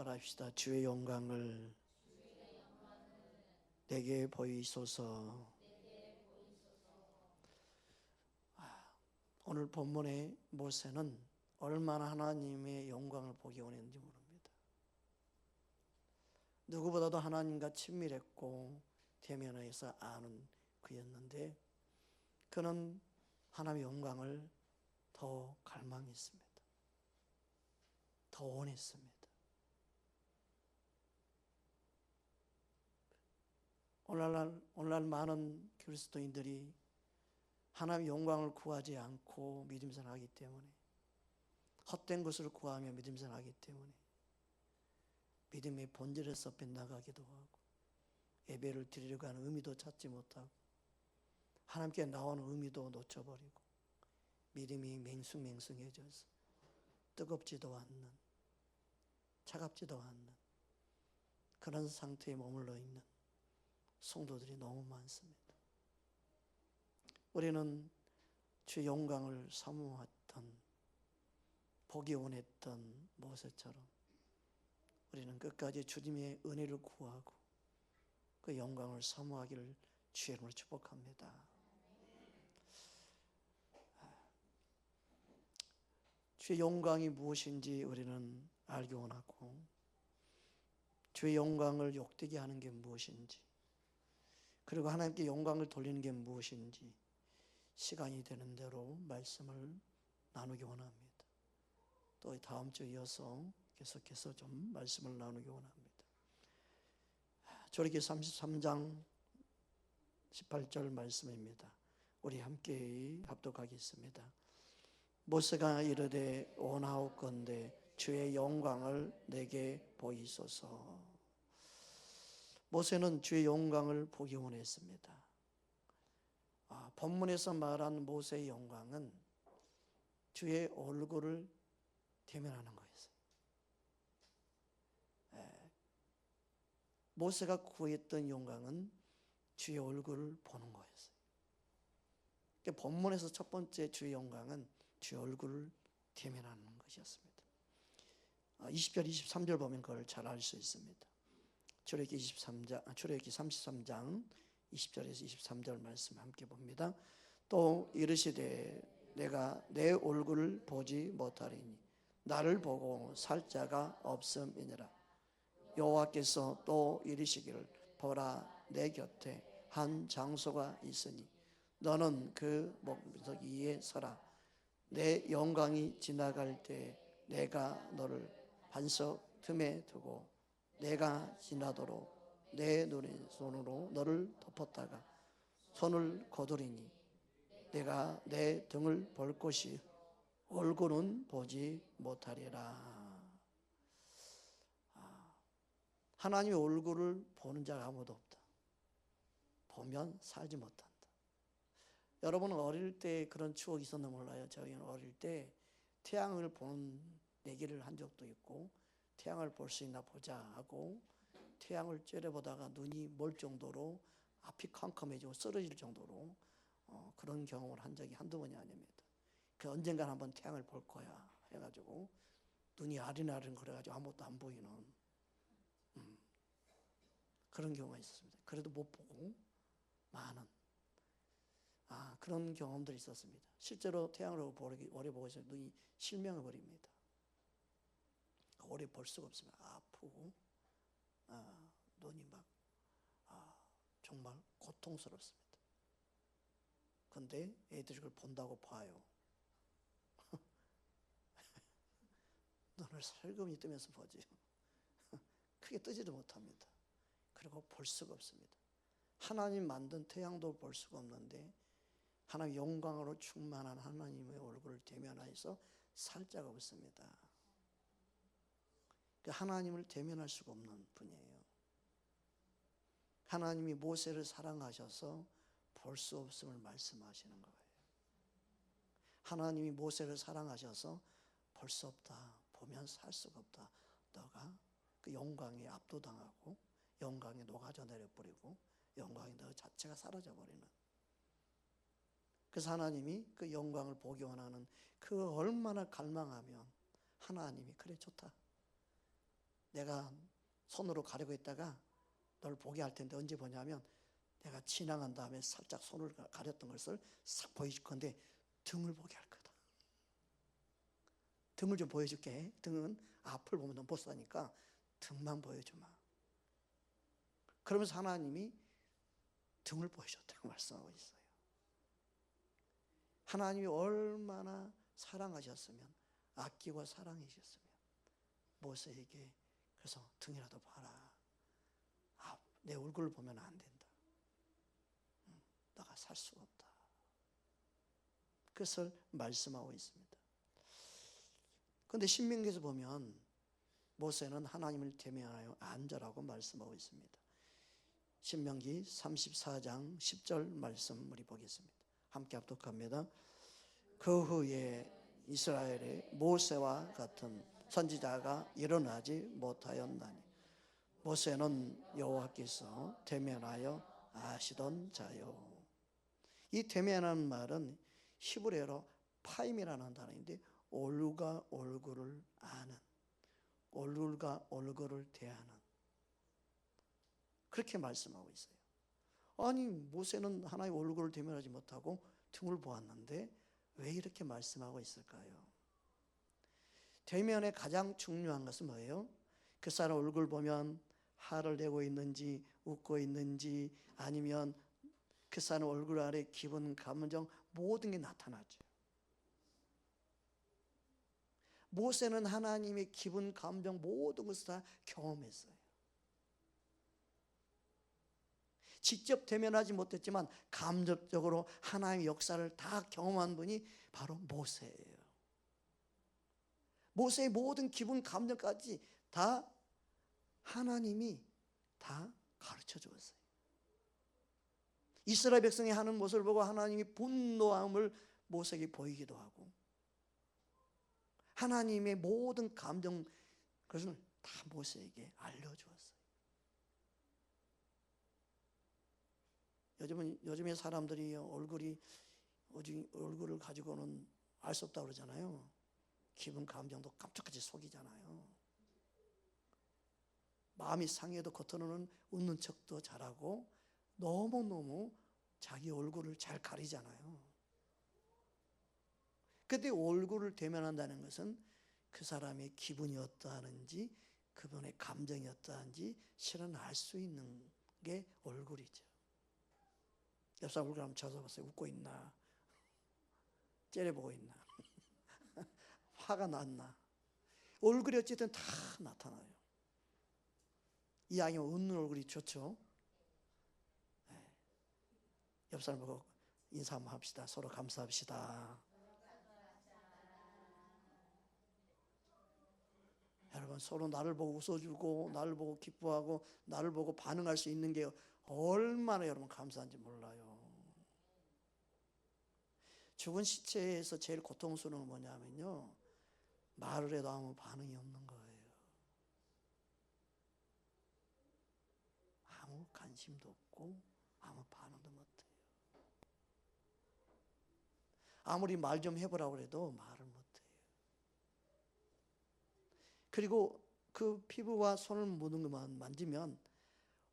따라합시다. 주의 영광을 내게 보이소서. 오늘 본문의 모세는 얼마나 하나님의 영광을 보기 원했는지 모릅니다. 누구보다도 하나님과 친밀했고 대면해서 아는 그였는데 그는 하나님의 영광을 더 갈망했습니다. 더 원했습니다. 오늘날 많은 그리스도인들이 하나님의 영광을 구하지 않고 믿음생활하기 때문에, 헛된 것을 구하며 믿음생활하기 때문에 믿음의 본질에서 빗나가기도 하고 예배를 드리려고 하는 의미도 찾지 못하고 하나님께 나오는 의미도 놓쳐버리고 믿음이 맹숭맹숭해져서 뜨겁지도 않는, 차갑지도 않는 그런 상태에 머물러 있는 성도들이 너무 많습니다. 우리는 주의 영광을 사모했던, 보기 원했던 모세처럼 우리는 끝까지 주님의 은혜를 구하고 그 영광을 사모하기를 주의 이름으로 축복합니다. 주의 영광이 무엇인지 우리는 알기 원하고, 주의 영광을 욕되게 하는 게 무엇인지, 그리고 하나님께 영광을 돌리는 게 무엇인지 시간이 되는 대로 말씀을 나누기 원합니다. 또 다음 주에 이어서 계속해서 좀 말씀을 나누기 원합니다. 출애굽기 33장 18절 말씀입니다. 우리 함께 합독하겠습니다. 모세가 이르되 원하옵건대 주의 영광을 내게 보이소서. 모세는 주의 영광을 보기 원했습니다. 본문에서 말한 모세의 영광은 주의 얼굴을 대면하는 거였어요. 모세가 구했던 영광은 주의 얼굴을 보는 거였어요. 그러니까 본문에서 첫 번째 주의 영광은 주의 얼굴을 대면하는 것이었습니다. 20절, 23절 보면 그걸 잘 알 수 있습니다. 출애굽기 33장 20절에서 23절 말씀 함께 봅니다. 또 이르시되 내가 내 얼굴을 보지 못하리니 나를 보고 살 자가 없음이니라. 여호와께서 또 이르시기를 보라 내 곁에 한 장소가 있으니 너는 그 목석 위에 서라. 내 영광이 지나갈 때 내가 너를 반석 틈에 두고 내가 지나도록 내 눈의 손으로 너를 덮었다가 손을 거두리니 내가 내 등을 볼 것이 얼굴은 보지 못하리라. 하나님의 얼굴을 보는 자가 아무도 없다. 보면 살지 못한다. 여러분은 어릴 때 그런 추억이 있었나 몰라요. 저희는 어릴 때 태양을 보는 내기를 한 적도 있고, 태양을 볼 수 있나 보자 하고 태양을 째려보다가 눈이 멀 정도로 앞이 캄캄해지고 쓰러질 정도로 그런 경험을 한 적이 한두 번이 아닙니다. 그 언젠간 한번 태양을 볼 거야 해가지고 눈이 아른아른 그래가지고 아무것도 안 보이는 그런 경우가 있었습니다. 그래도 못 보고 많은 그런 경험들이 있었습니다. 실제로 태양을 오래 보고 있으면 눈이 실명해 버립니다. 오래 볼 수가 없습니다. 아프고 눈이 막 정말 고통스럽습니다. 그런데 애들이 그걸 본다고 봐요. 눈을 살금이 뜨면서 보지 크게 뜨지도 못합니다. 그리고 볼 수가 없습니다. 하나님 만든 태양도 볼 수가 없는데 하나님의 영광으로 충만한 하나님의 얼굴을 대면하여서 살 자가 없습니다. 하나님을 대면할 수가 없는 분이에요. 하나님이 모세를 사랑하셔서 볼 수 없음을 말씀하시는 거예요. 하나님이 모세를 사랑하셔서 볼 수 없다, 보면 살 수가 없다. 너가 그 영광에 압도당하고 영광에 녹아져 내려버리고 영광이 너 자체가 사라져버리는. 그래서 하나님이 그 영광을 보기 원하는 그 얼마나 갈망하면 하나님이 그래 좋다. 내가 손으로 가리고 있다가 널 보게 할 텐데 언제 보냐면 내가 지나간 다음에 살짝 손을 가렸던 것을 싹 보여줄 건데 등을 보게 할 거다. 등을 좀 보여줄게. 등은 앞을 보면 넌 못 사니까 등만 보여주마. 그러면서 하나님이 등을 보여줬다고 말씀하고 있어요. 하나님이 얼마나 사랑하셨으면, 아끼고 사랑하셨으면 모세에게 그래서 등이라도 봐라. 내 얼굴을 보면 안 된다. 너가 살 수가 없다. 그것을 말씀하고 있습니다. 그런데 신명기에서 보면 모세는 하나님을 대면하여 앉으라고 말씀하고 있습니다. 신명기 34장 10절 말씀 우리 보겠습니다. 함께 합독합니다. 그 후에 이스라엘의 모세와 같은 선지자가 일어나지 못하였나니 모세는 여호와께서 대면하여 아시던 자요. 이 대면하는 말은 히브리어로 파임이라는 단어인데 얼굴과 얼굴을 아는, 얼굴과 얼굴을 대하는, 그렇게 말씀하고 있어요. 아니 모세는 하나님의 얼굴을 대면하지 못하고 등을 보았는데 왜 이렇게 말씀하고 있을까요? 대면의 가장 중요한 것은 뭐예요? 그 사람 얼굴 보면 화를 내고 있는지 웃고 있는지 아니면 그 사람 얼굴 아래 기분, 감정 모든 게 나타나죠. 모세는 하나님의 기분, 감정 모든 것을 다 경험했어요. 직접 대면하지 못했지만 감정적으로 하나님의 역사를 다 경험한 분이 바로 모세예요. 모세의 모든 기분, 감정까지 다 하나님이 다 가르쳐 주었어요. 이스라엘 백성이 하는 모습을 보고 하나님이 분노함을 모세에게 보이기도 하고 하나님의 모든 감정 그것을 다 모세에게 알려주었어요. 요즘에 사람들이 얼굴을 가지고는 알 수 없다고 그러잖아요. 기분 감정도 깜짝같이 속이잖아요. 마음이 상해도 겉으로는 웃는 척도 잘하고 너무너무 자기 얼굴을 잘 가리잖아요. 그때 얼굴을 대면한다는 것은 그 사람의 기분이 어떠한지 그분의 감정이 어떠한지 실은 알 수 있는 게 얼굴이죠. 옆 사람 얼굴 한번 쳐다보세요. 웃고 있나? 째려보고 있나? 화가 났나? 얼굴이 어쨌든 다 나타나요. 이왕이면 웃는 얼굴이 좋죠. 네. 옆 사람 보고 인사 한번 합시다. 서로 감사합시다. 여러분 서로 나를 보고 웃어주고 나를 보고 기뻐하고 나를 보고 반응할 수 있는 게 얼마나 여러분 감사한지 몰라요. 죽은 시체에서 제일 고통스러운 건 뭐냐면요, 말을 해도 아무 반응이 없는 거예요. 아무 관심도 없고 아무 반응도 못해요. 아무리 말 좀 해보라고 해도 말을 못해요. 그리고 그 피부와 손을 묻은 것만 만지면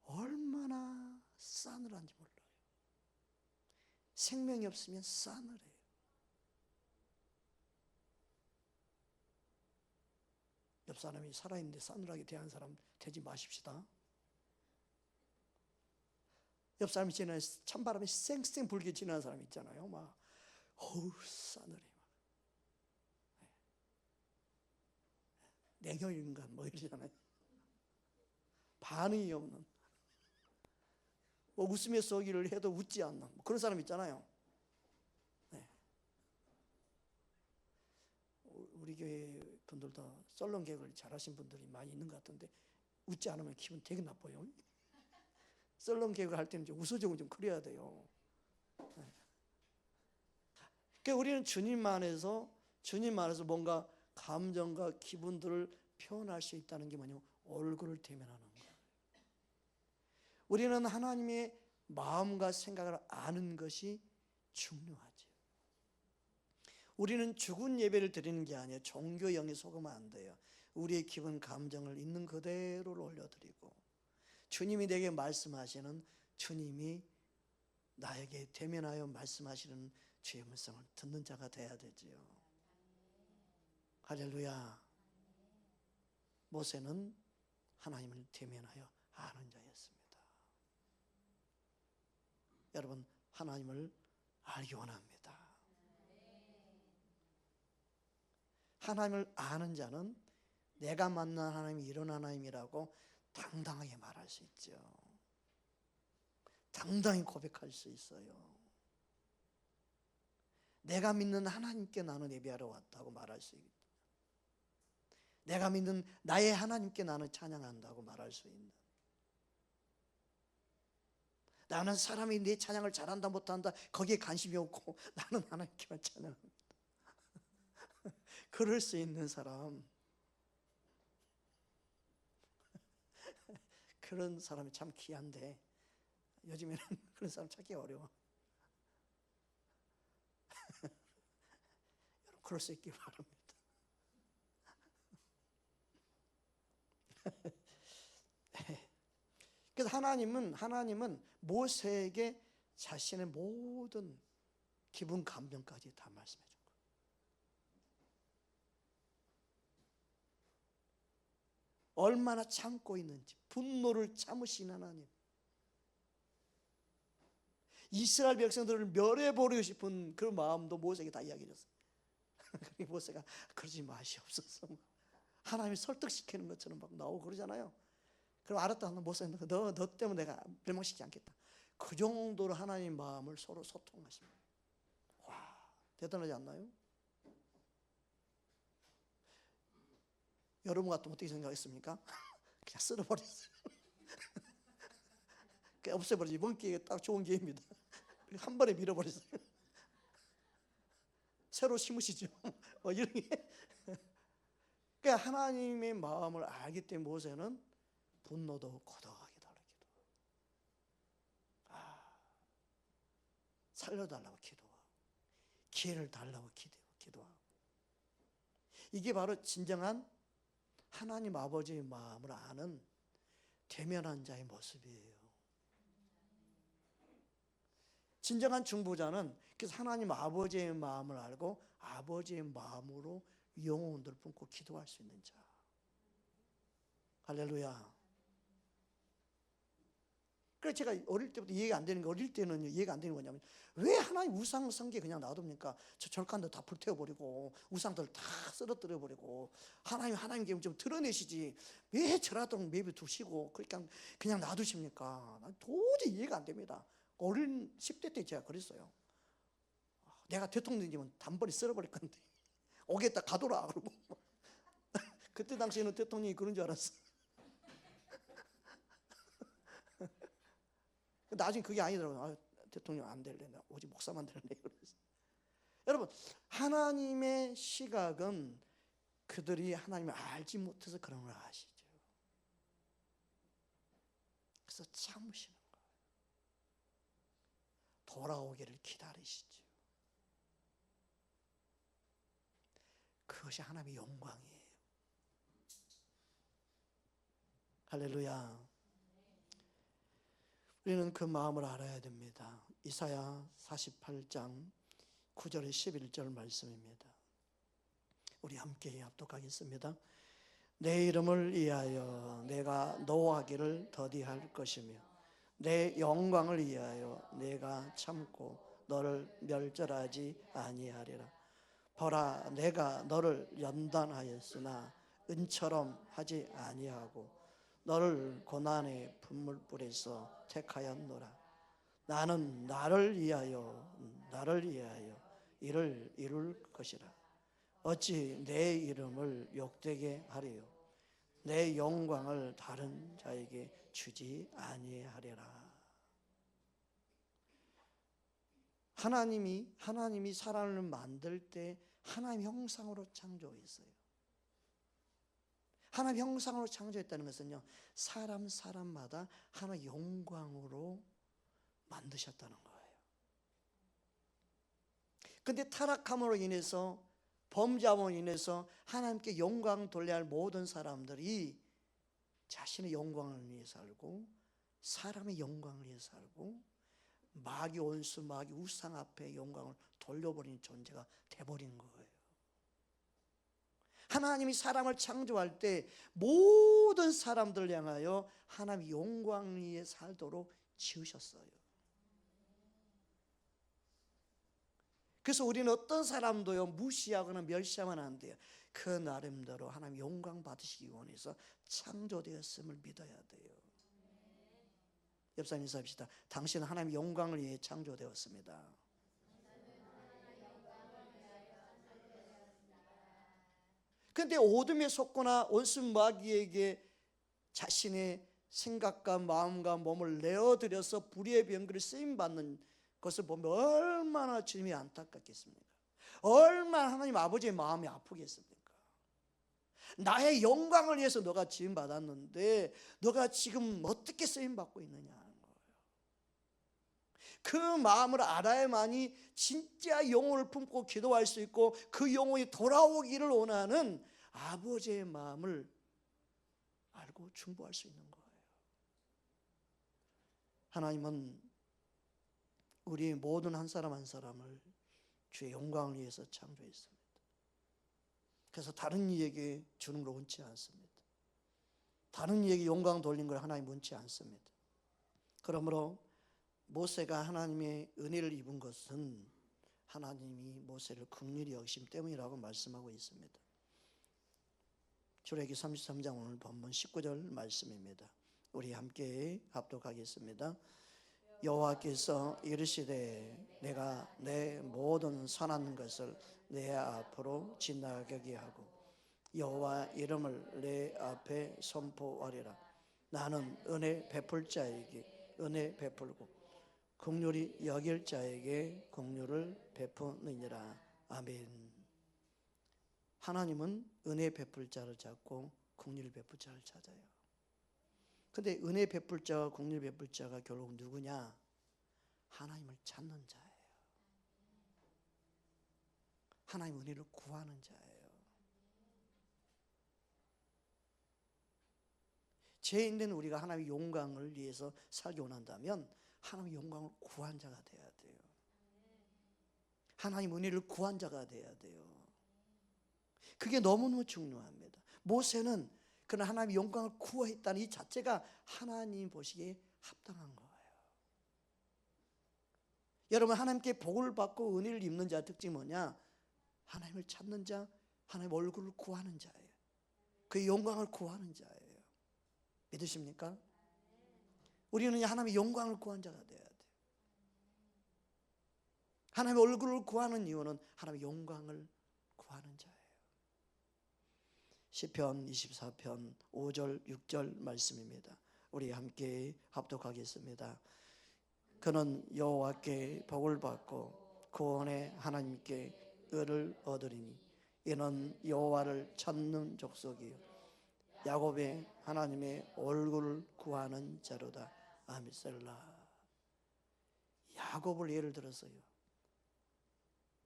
얼마나 싸늘한지 몰라요. 생명이 없으면 싸늘해요. 옆 사람이 살아있는데 싸늘하게 대하는 사람 되지 마십시다. 옆 사람이 지나는 찬바람이 쌩쌩 불게 지나는 사람 있잖아요. 막 어우 싸늘해. 냉혈인간 뭐 이러잖아요. 반응이 없는, 뭐 웃으며 쏘기를 해도 웃지 않는 뭐 그런 사람 있잖아요. 네. 우리 교회 분들도 썰렁 개그를 잘하신 분들이 많이 있는 것 같은데 웃지 않으면 기분 되게 나빠요. 썰렁 개그 할 때는 좀 웃어주고 좀 그래야 돼요. 네. 그러니까 우리는 주님 안에서 뭔가 감정과 기분들을 표현할 수 있다는 게 뭐냐면 얼굴을 대면하는 거예요. 우리는 하나님의 마음과 생각을 아는 것이 중요하죠. 우리는 죽은 예배를 드리는 게 아니에요. 종교 영에 속으면 안 돼요. 우리의 기분 감정을 있는 그대로 올려드리고 주님이 내게 말씀하시는, 주님이 나에게 대면하여 말씀하시는 주의 음성을 듣는 자가 돼야 되지요. 할렐루야. 모세는 하나님을 대면하여 아는 자였습니다. 여러분, 하나님을 알기 원합니다. 하나님을 아는 자는 내가 만난 하나님이 이런 하나님이라고 당당하게 말할 수 있죠. 당당히 고백할 수 있어요. 내가 믿는 하나님께 나는 예배하러 왔다고 말할 수 있다. 내가 믿는 나의 하나님께 나는 찬양한다고 말할 수 있는. 나는 사람이 내 찬양을 잘한다 못한다 거기에 관심이 없고 나는 하나님께만 찬양합니다. 그럴 수 있는 사람, 그런 사람이 참 귀한데 요즘에는 그런 사람 찾기 어려워. 여러분, 그럴 수 있기 바랍니다. 그래서 하나님은 모세에게 자신의 모든 기분 감정까지 다 말씀해 준 거예요. 얼마나 참고 있는지, 분노를 참으신 하나님, 이스라엘 백성들을 멸해버리고 싶은 그런 마음도 모세에게 다 이야기해 줬어요. 그러니까 모세가 그러지 마시옵소서, 하나님이 설득시키는 것처럼 막 나오고 그러잖아요. 그럼 알았다, 모세 너 때문에 내가 멸망시키지 않겠다. 그 정도로 하나님 마음을 서로 소통하십니다. 와, 대단하지 않나요? 여러분 같으면 어떻게 생각했습니까? 그냥 쓸어버렸어요. 그냥 없애버리지. 이번 기회가 딱 좋은 기회입니다. 한 번에 밀어버렸어요. 새로 심으시죠. 이런 게. 그러니까 하나님의 마음을 알기 때문에 모세는 분노도 고독하게 달라기도, 살려달라고 기도하고, 기회를 달라고 기도하고. 이게 바로 진정한 하나님 아버지의 마음을 아는 대면한 자의 모습이에요. 진정한 중보자는 그래서 하나님 아버지의 마음을 알고 아버지의 마음으로 영혼을 품고 기도할 수 있는 자. 할렐루야. 그래서 제가 어릴 때부터 이해가 안 되는 게, 어릴 때는 이해가 안 되는 거냐면, 왜 하나님 우상 성게 그냥 놔둡니까? 저 절간도 다 불태워버리고 우상들 다 쓰러뜨려버리고 하나님께 좀 드러내시지 왜 절하도록 매비 두시고 그냥 놔두십니까? 난 도저히 이해가 안 됩니다. 어린 10대 때 제가 그랬어요. 내가 대통령 되면 단번에 쓸어버릴 건데 오겠다 가둬라 그러고. 그때 당시에는 대통령이 그런 줄 알았어. 나중에 그게 아니더라고요. 대통령 안 될래, 나 오직 목사만 될래. 여러분, 하나님의 시각은 그들이 하나님을 알지 못해서 그런 걸 아시죠. 그래서 참으시는 거예요. 돌아오기를 기다리시죠. 그것이 하나님의 영광이에요. 할렐루야. 우리는 그 마음을 알아야 됩니다. 이사야 48장 9절에 11절 말씀입니다. 우리 함께 합독하겠습니다. 내 이름을 위하여 내가 노하기를 더디할 것이며 내 영광을 위하여 내가 참고 너를 멸절하지 아니하리라. 보라, 내가 너를 연단하였으나 은처럼 하지 아니하고 너를 고난의 분물불에서 택하였노라. 나는 나를 위하여 이를 이룰 것이라. 어찌 내 이름을 욕되게 하리요 내 영광을 다른 자에게 주지 아니하리라. 하나님이 사람을 만들 때 하나님 형상으로 창조했어요. 하나님 형상으로 창조했다는 것은요, 사람마다 하나님의 영광으로 만드셨다는 거예요. 근데 타락함으로 인해서 범죄함으로 인해서 하나님께 영광 돌려야 할 모든 사람들이 자신의 영광을 위해 살고 사람의 영광을 위해 살고 마귀 원수 마귀 우상 앞에 영광을 돌려버리는 존재가 돼버린 거예요. 하나님이 사람을 창조할 때 모든 사람들을 향하여 하나님의 영광 위에 살도록 지으셨어요. 그래서 우리는 어떤 사람도요 무시하거나 멸시하면 안 돼요. 그 나름대로 하나님 영광 받으시기 원해서 창조되었음을 믿어야 돼요. 옆 사람 인사합시다. 당신은 하나님의 영광을 위해 창조되었습니다. 그런데 어둠에 속거나 원수 마귀에게 자신의 생각과 마음과 몸을 내어드려서 불의의 병기를 쓰임받는 것을 보면 얼마나 주님이 안타깝겠습니까? 얼마나 하나님 아버지의 마음이 아프겠습니까? 나의 영광을 위해서 너가 지음받았는데 너가 지금 어떻게 쓰임받고 있느냐 하는 거예요. 그 마음을 알아야만이 진짜 영혼을 품고 기도할 수 있고 그 영혼이 돌아오기를 원하는 아버지의 마음을 알고 중보할 수 있는 거예요. 하나님은 우리 모든 한 사람 한 사람을 주의 영광을 위해서 창조했습니다. 그래서 다른 이에게 주는 걸 원치 않습니다. 다른 이에게 영광 돌린 걸 하나님 원치 않습니다. 그러므로 모세가 하나님의 은혜를 입은 것은 하나님이 모세를 긍휼히 여기심 때문이라고 말씀하고 있습니다. 출애굽기 33장 오늘 본문 19절 말씀입니다. 우리 함께 합독하겠습니다. 여호와께서 이르시되 내가 내 모든 선한 것을 내 앞으로 지나가게 하고 여호와 이름을 내 앞에 선포하리라. 나는 은혜 베풀 자에게 은혜 베풀고 긍휼히 여길 자에게 긍휼을 베푸느니라. 아멘. 하나님은 은혜 베풀 자를 찾고 긍휼 베풀 자를 찾아요. 근데 은혜 베풀 자와 긍휼 베풀 자가 결국 누구냐? 하나님을 찾는 자예요. 하나님 은혜를 구하는 자예요. 죄인된 우리가 하나님의 영광을 위해서 살기 원한다면 하나님의 영광을 구한 자가 돼야 돼요. 하나님 은혜를 구한 자가 돼야 돼요. 그게 너무너무 중요합니다. 모세는 그러나 하나님의 영광을 구했다는 이 자체가 하나님 보시기에 합당한 거예요. 여러분, 하나님께 복을 받고 은혜를 입는 자의 특징이 뭐냐? 하나님을 찾는 자, 하나님 얼굴을 구하는 자예요. 그의 영광을 구하는 자예요. 믿으십니까? 우리는 하나님의 영광을 구한 자가 돼야 돼요. 하나님의 얼굴을 구하는 이유는 하나님의 영광을 구하는 자예요. 시편 24편 5절 6절 말씀입니다. 우리 함께 합독하겠습니다. 그는 여호와께 복을 받고 구원의 하나님께 의를 얻으리니 이는 여호와를 찾는 족속이요 야곱의 하나님의 얼굴을 구하는 자로다. 아미셀라. 야곱을 예를 들었어요.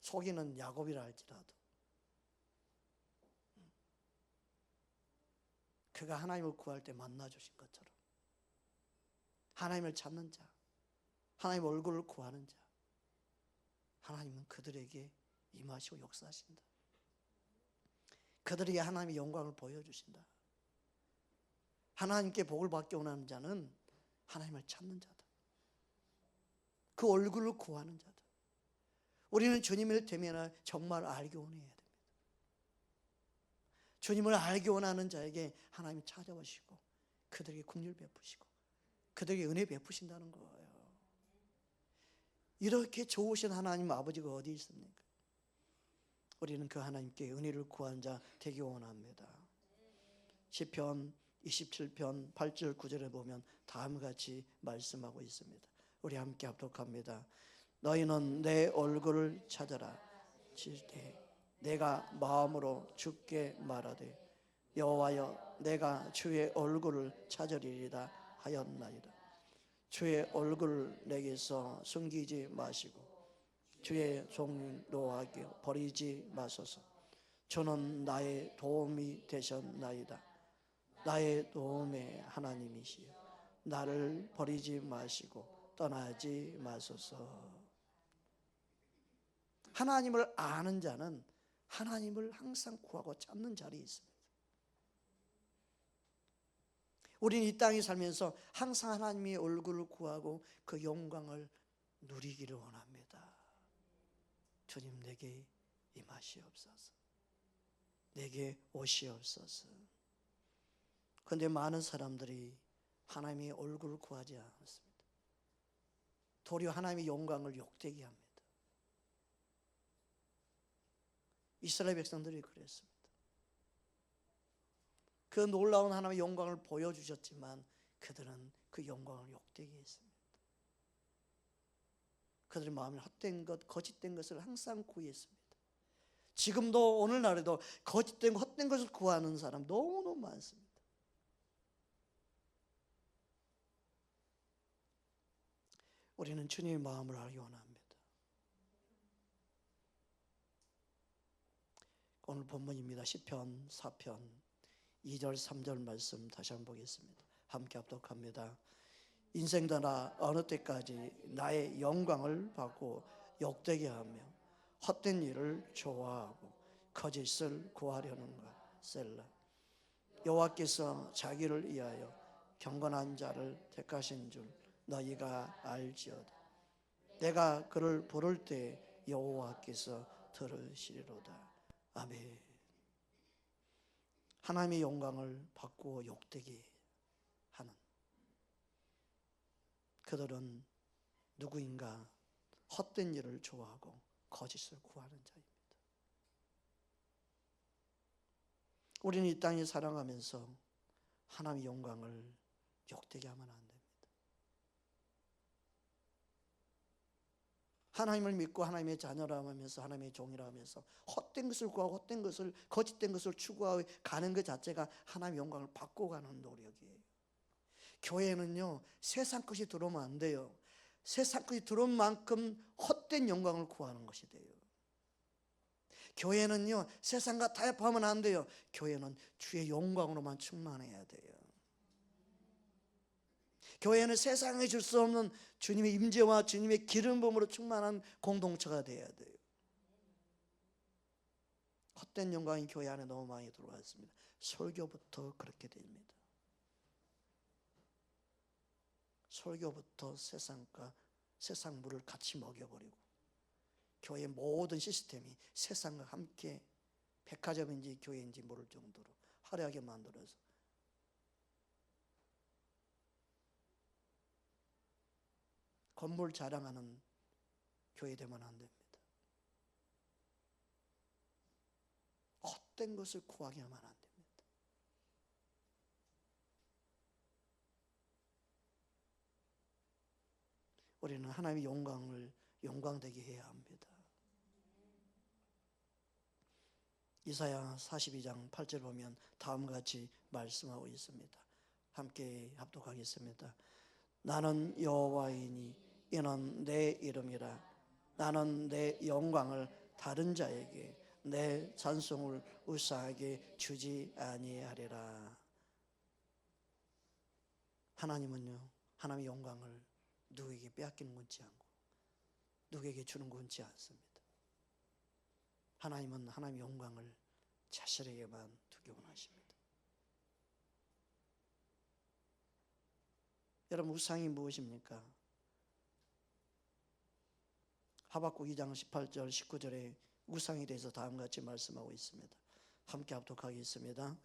속이는 야곱이라 할지라도 그가 하나님을 구할 때 만나주신 것처럼 하나님을 찾는 자, 하나님 얼굴을 구하는 자, 하나님은 그들에게 임하시고 역사하신다. 그들에게 하나님의 영광을 보여주신다. 하나님께 복을 받기 원하는 자는 하나님을 찾는 자다. 그 얼굴을 구하는 자다. 우리는 주님을 대면할 정말 알기 원해야 됩니다. 주님을 알기 원하는 자에게 하나님이 찾아오시고 그들에게 긍휼 베푸시고 그들에게 은혜 베푸신다는 거예요. 이렇게 좋으신 하나님 아버지가 어디 있습니까? 우리는 그 하나님께 은혜를 구한 자 되기 원합니다. 시편 27편 8절 9절에 보면 다음과 같이 말씀하고 있습니다. 우리 함께 합독합니다. 너희는 내 얼굴을 찾아라 칠때 내가 마음으로 주께 말하되 여호와여 내가 주의 얼굴을 찾으리이다 하였나이다. 주의 얼굴을 내게서 숨기지 마시고 주의 종을 노하게 버리지 마소서. 주는 나의 도움이 되셨나이다. 나의 도움의 하나님이시여, 나를 버리지 마시고 떠나지 마소서. 하나님을 아는 자는 하나님을 항상 구하고 찾는 자리에 있습니다. 우리는 이 땅에 살면서 항상 하나님의 얼굴을 구하고 그 영광을 누리기를 원합니다. 주님, 내게 임하시옵소서. 내게 오시옵소서. 그런데 많은 사람들이 하나님의 얼굴을 구하지 않습니다. 도리어 하나님의 영광을 욕되게 합니다. 이스라엘 백성들이 그랬습니다. 그 놀라운 하나님의 영광을 보여주셨지만 그들은 그 영광을 욕되게 했습니다. 그들의 마음에 헛된 것, 거짓된 것을 항상 구했습니다. 지금도 오늘날에도 거짓된 헛된 것을 구하는 사람 너무너무 많습니다. 우리는 주님의 마음을 알기 원합니다. 오늘 본문입니다. 시편 4편 2절 3절 말씀 다시 한번 보겠습니다. 함께 합독합니다. 인생다나 어느 때까지 나의 영광을 받고 욕되게 하며 헛된 일을 좋아하고 거짓을 구하려는가. 셀라. 여호와께서 자기를 위하여 경건한 자를 택하신 줄 너희가 알지어다. 내가 그를 부를 때 여호와께서 들으시리로다. 아멘. 하나님의 영광을 받고 욕되게 하는 그들은 누구인가? 헛된 일을 좋아하고 거짓을 구하는 자입니다. 우리는 이 땅에 살아가면서 하나님의 영광을 욕되게 하면 안 됩니다. 하나님을 믿고 하나님의 자녀라 하면서 하나님의 종이라 하면서 헛된 것을 구하고 헛된 것을, 거짓된 것을 추구하고 가는 것 자체가 하나님의 영광을 받고 가는 노력이에요. 교회는요, 세상 것이 들어오면 안 돼요. 세상 것이 들어온 만큼 헛된 영광을 구하는 것이 돼요. 교회는요, 세상과 타협하면 안 돼요. 교회는 주의 영광으로만 충만해야 돼요. 교회는 세상에 줄 수 없는 주님의 임재와 주님의 기름 부음으로 충만한 공동체가 돼야 돼요. 헛된 영광이 교회 안에 너무 많이 들어와 있습니다. 설교부터 그렇게 됩니다. 설교부터 세상과 세상 물을 같이 먹여버리고 교회의 모든 시스템이 세상과 함께 백화점인지 교회인지 모를 정도로 화려하게 만들어서 건물 자랑하는 교회 되면 안 됩니다. 헛된 것을 구하게 하면 안 됩니다. 우리는 하나님의 영광을 영광되게 해야 합니다. 이사야 42장 8절 보면 다음과 같이 말씀하고 있습니다. 함께 합독하겠습니다. 나는 여호와이니 이는 내 이름이라. 나는 내 영광을 다른 자에게 내 찬송을 우상에게 주지 아니하리라. 하나님은요, 하나님의 영광을 누구에게 빼앗기는 건지 않고 누구에게 주는 건지 않습니다. 하나님은 하나님의 영광을 자신에게만 두기 원하십니다. 여러분, 우상이 무엇입니까? 하박국 2장 18절 19절에 우상에 대해서 다음과 같이 말씀하고 있습니다. 함께 합독하겠습니다.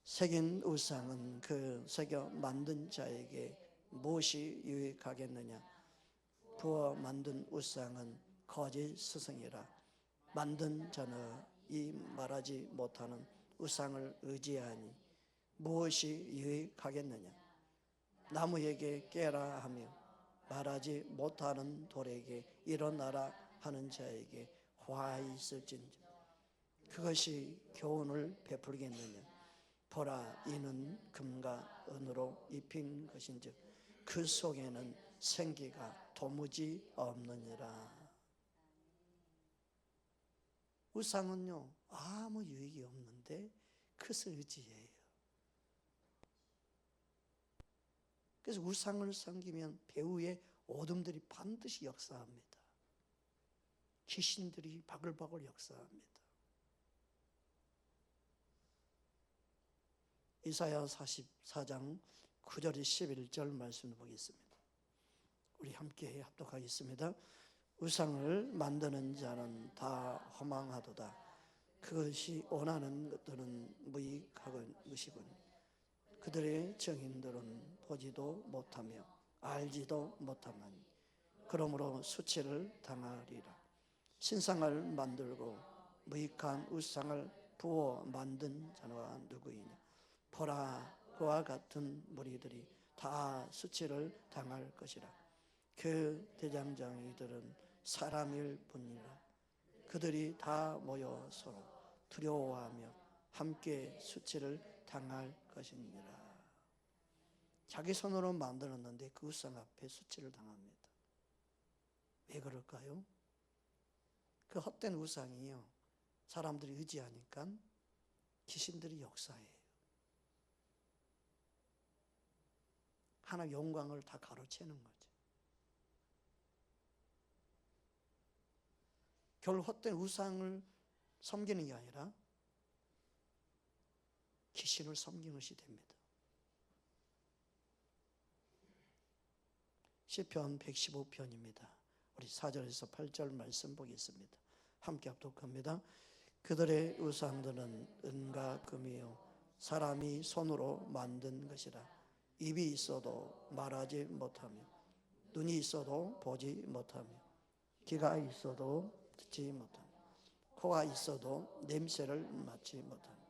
새긴 우상은 그 새겨 만든 자에게 무엇이 유익하겠느냐? 부어 만든 우상은 거짓 스승이라. 만든 자는 이 말하지 못하는 우상을 의지하니 무엇이 유익하겠느냐? 나무에게 깨라 하며 말하지 못하는 돌에게 일어나라 하는 자에게 화 있을진저 그것이 교훈을 베풀겠느냐? 보라, 이는 금과 은으로 입힌 것인즉 그 속에는 생기가 도무지 없느니라. 우상은요, 아무 유익이 없는데 그것을 의지해요. 그래서 우상을 섬기면 배후에 어둠들이 반드시 역사합니다. 귀신들이 바글바글 역사합니다. 이사야 44장 9절에 11절 말씀을 보겠습니다. 우리 함께 합독하겠습니다. 우상을 만드는 자는 다 허망하도다. 그것이 원하는 것들은 무익한 것이군. 그들의 정인들은 보지도 못하며 알지도 못하나니 그러므로 수치를 당하리라. 신상을 만들고 무익한 우상을 부어 만든 자가 누구이냐. 보라, 그와 같은 무리들이 다 수치를 당할 것이라. 그 대장장이들은 사람일 뿐이라. 그들이 다 모여 서로 두려워하며 함께 수치를 당할 것이니라. 자기 손으로 만들었는데 그 우상 앞에 수치를 당합니다. 왜 그럴까요? 그 헛된 우상이요, 사람들이 의지하니까 귀신들이 역사해요. 하나님의 영광을 다 가로채는 거죠. 결국 헛된 우상을 섬기는 게 아니라 귀신을 섬기는 것이 됩니다. 시편 115편입니다. 우리 4절에서 8절 말씀 보겠습니다. 함께 합독합니다. 그들의 우상들은 은과 금이요 사람이 손으로 만든 것이라. 입이 있어도 말하지 못하며 눈이 있어도 보지 못하며 귀가 있어도 듣지 못하며 코가 있어도 냄새를 맡지 못하며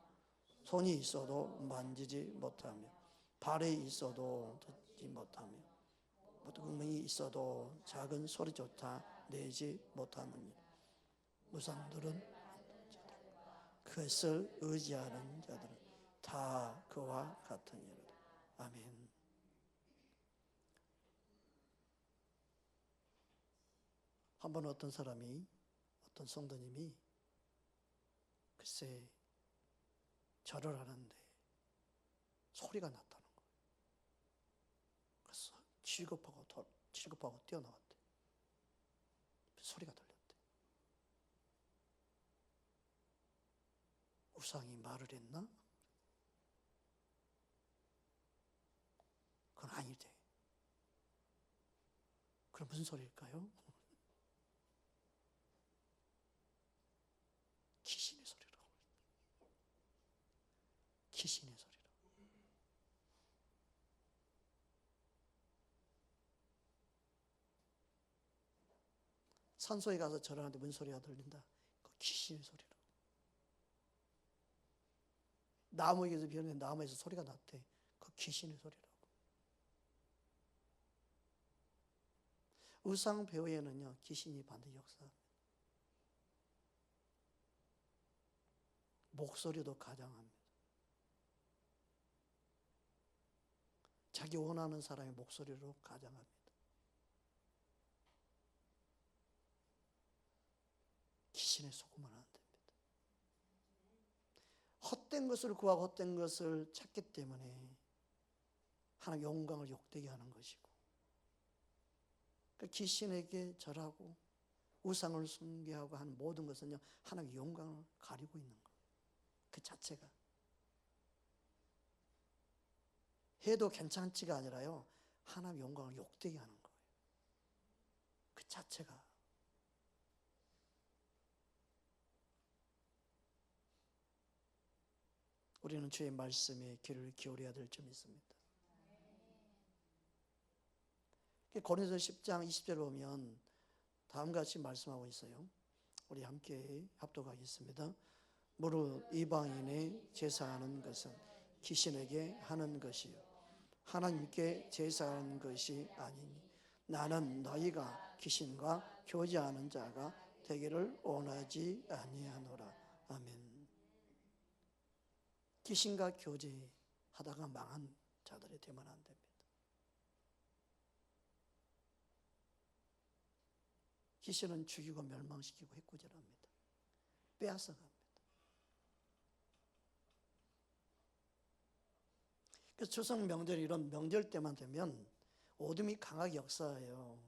손이 있어도 만지지 못하며 발이 있어도 듣지 못하며 목구멍이 있어도 작은 소리조차 내지 못하느니 우상들은 그것을 의지하는 자들은 다 그와 같으니라. 아멘. 한번 어떤 사람이, 어떤 성도님이 글쎄 절을 하는데 소리가 났다는 거예요. 그래서 취급하고 뛰어나왔대. 소리가 들렸대. 우상이 말을 했나? 그건 아니대. 그럼 무슨 소리일까요? 귀신의 소리라고. 귀신의 소리라고. 산소에 가서 절하는데 무슨 소리가 들린다? 그 귀신의 소리라고. 나무에게서 비었는데 나무에서 소리가 났대. 그 귀신의 소리라고. 우상 배후에는요 귀신이 반드시 역사합니다. 목소리도 가장합니다. 자기 원하는 사람의 목소리로 가장합니다. 귀신에 속으면 안 됩니다. 헛된 것을 구하고 헛된 것을 찾기 때문에 하나님의 영광을 욕되게 하는 것이고, 그러니까 귀신에게 절하고 우상을 숭배하고 하는 모든 것은요 하나님의 영광을 가리고 있는 거예요. 그 자체가 해도 괜찮지가 아니라요 하나님의 영광을 욕되게 하는 거예요. 그 자체가. 우리는 주의 말씀에 귀를 기울여야 될 점이 있습니다. 고린도서 10장 20절을 보면 다음과 같이 말씀하고 있어요. 우리 함께 합독하겠습니다. 무릇 이방인의 제사하는 것은 귀신에게 하는 것이요 하나님께 제사하는 것이 아니니 나는 너희가 귀신과 교제하는 자가 되기를 원하지 아니하노라. 아멘. 귀신과 교제하다가 망한 자들이 되면 안 됩니다. 귀신은 죽이고 멸망시키고 해코지합니다. 빼앗아갑니다. 그 추석 명절 이런 명절 때만 되면 어둠이 강하게 역사해요.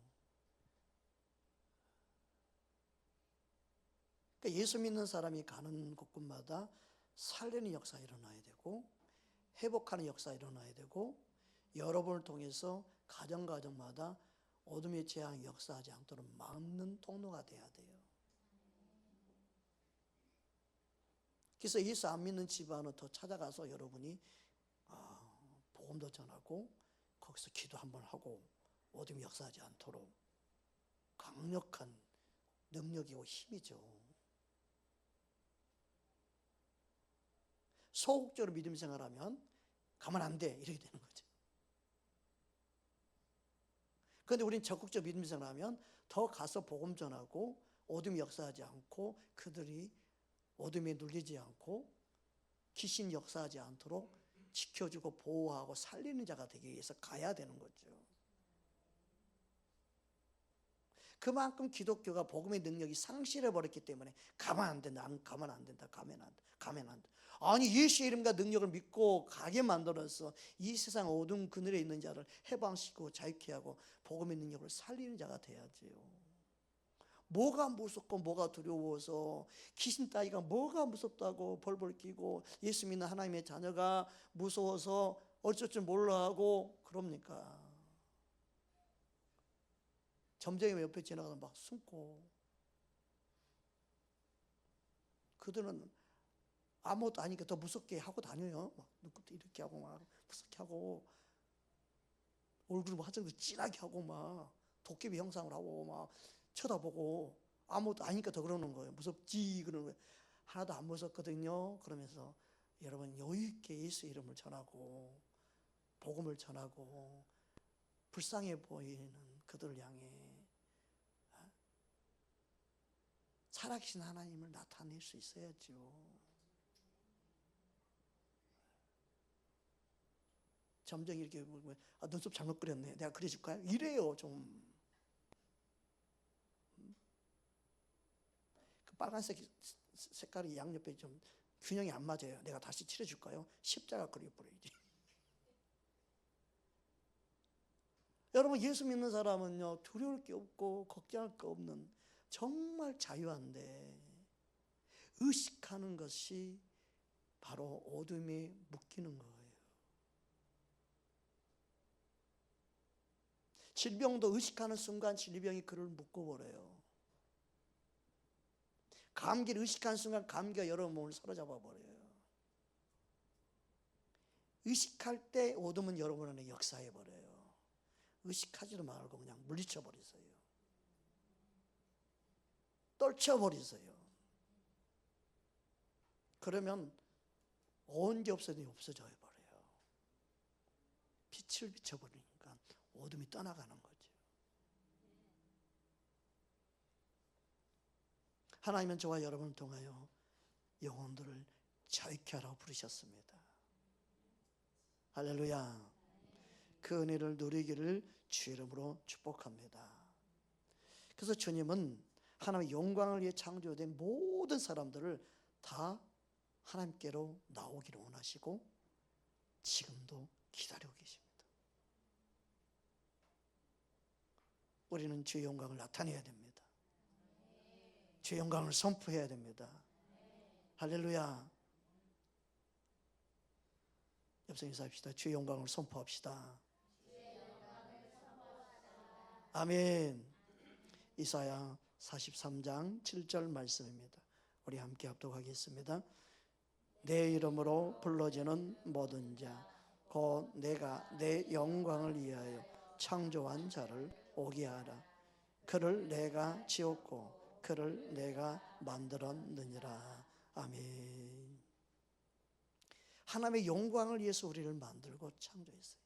그러니까 예수 믿는 사람이 가는 곳곳마다 살리는 역사가 일어나야 되고 회복하는 역사가 일어나야 되고 여러분을 통해서 가정마다 어둠의 재앙이 역사하지 않도록 막는 통로가 돼야 돼요. 그래서 예수 안 믿는 집안은 더 찾아가서 여러분이 복음도 전하고 거기서 기도 한번 하고 어둠이 역사하지 않도록 강력한 능력이고 힘이죠. 소극적으로 믿음 생활하면 가만 안 돼 이렇게 되는 거죠. 그런데 우리는 적극적으로 믿음 생활하면 더 가서 복음 전하고 어둠이 역사하지 않고 그들이 어둠에 눌리지 않고 귀신 역사하지 않도록 지켜주고 보호하고 살리는 자가 되기 위해서 가야 되는 거죠. 그만큼 기독교가 복음의 능력이 상실해버렸기 때문에 가만 안 된다, 가만 안 된다, 가면 안 돼. 아니 예수의 이름과 능력을 믿고 가게 만들어서 이 세상 어두운 그늘에 있는 자를 해방시키고 자유케 하고 복음의 능력을 살리는 자가 돼야지요. 뭐가 무섭고 뭐가 두려워서 귀신 따위가 뭐가 무섭다고 벌벌 끼고 예수 믿는 하나님의 자녀가 무서워서 어쩔 줄 몰라 하고 그럽니까? 점쟁이 옆에 지나가서 막 숨고 그들은 아무것도 아니니까 더 무섭게 하고 다녀요. 막 눈곱도 이렇게 하고 막 무섭게 하고 얼굴 화장도 진하게 하고 막 도깨비 형상을 하고 막 쳐다보고 아무것도 아니니까 더 그러는 거예요. 무섭지 그러는 거예요. 하나도 안 무섭거든요. 그러면서 여러분 여유 있게 예수 이름을 전하고 복음을 전하고 불쌍해 보이는 그들을 향해 살아계신 하나님을 나타낼 수 있어야죠. 점점 이렇게 눈썹 잘못 그렸네. 내가 그려줄까요? 이래요 좀. 그 빨간색 색깔이 양옆에 좀 균형이 안 맞아요. 내가 다시 칠해줄까요? 십자가 그려버려야지. 여러분 예수 믿는 사람은요 두려울 게 없고 걱정할 게 없는 정말 자유한데 의식하는 것이 바로 어둠에 묶이는 거예요. 질병도 의식하는 순간 질병이 그를 묶어버려요. 감기를 의식하는 순간 감기가 여러 몸을 사로잡아 버려요. 의식할 때 어둠은 여러분 안에 역사해 버려요. 의식하지도 말고 그냥 물리쳐 버리세요. 떨쳐 버리세요. 그러면 언제 없어져요? 없어져 버려요. 빛을 비춰버리니까 어둠이 떠나가는 거죠. 하나님은 저와 여러분을 통하여 영혼들을 자유케 하라고 부르셨습니다. 할렐루야. 그 은혜를 누리기를 주의 이름으로 축복합니다. 그래서 주님은 하나님의 영광을 위해 창조된 모든 사람들을 다 하나님께로 나오기를 원하시고 지금도 기다리고 계십니다. 우리는 주의 영광을 나타내야 됩니다. 주의 영광을 선포해야 됩니다. 할렐루야. 옆서 인사합시다. 주의 영광을 선포합시다. 아멘. 이사야 43장 7절 말씀입니다. 우리 함께 합독하겠습니다. 내 이름으로 불러지는 모든 자 곧 내가 내 영광을 위하여 창조한 자를 오게 하라. 그를 내가 지었고 그를 내가 만들었느니라. 아멘. 하나님의 영광을 위해서 우리를 만들고 창조했어요.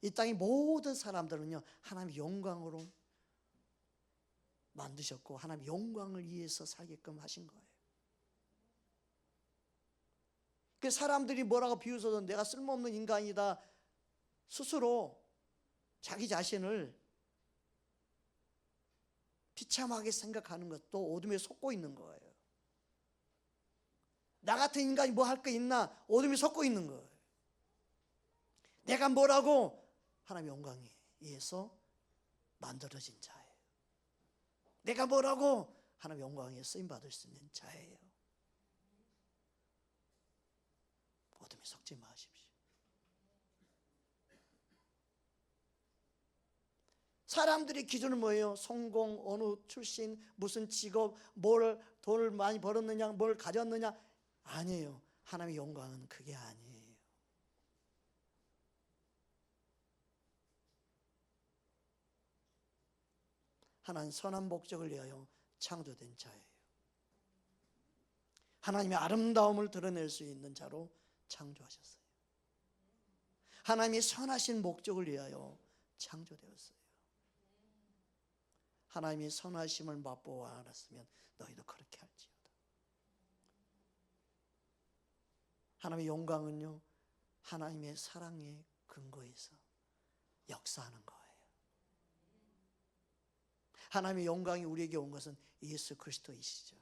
이 땅의 모든 사람들은요 하나님의 영광으로 만드셨고 하나님의 영광을 위해서 살게끔 하신 거예요. 그 사람들이 뭐라고 비웃어도 내가 쓸모없는 인간이다 스스로 자기 자신을 비참하게 생각하는 것도 어둠에 속고 있는 거예요. 나 같은 인간이 뭐 할 거 있나? 어둠에 속고 있는 거예요. 내가 뭐라고? 하나님의 영광에 의해서 만들어진 자예요. 내가 뭐라고? 하나님의 영광에 쓰임받을 수 있는 자예요. 어둠에 속지 마십시오. 사람들의 기준은 뭐예요? 성공, 어느 출신, 무슨 직업, 돈을 많이 벌었느냐, 뭘 가졌느냐. 아니에요. 하나님의 영광은 그게 아니에요. 하나는 선한 목적을 위하여 창조된 자예요. 하나님의 아름다움을 드러낼 수 있는 자로 창조하셨어요. 하나님이 선하신 목적을 위하여 창조되었어요. 하나님이 선하심을 맛보아 알았으면 너희도 그렇게 할지어다. 하나님의 영광은요, 하나님의 사랑의 근거에서 역사하는 거예요. 하나님의 영광이 우리에게 온 것은 예수 그리스도이시죠.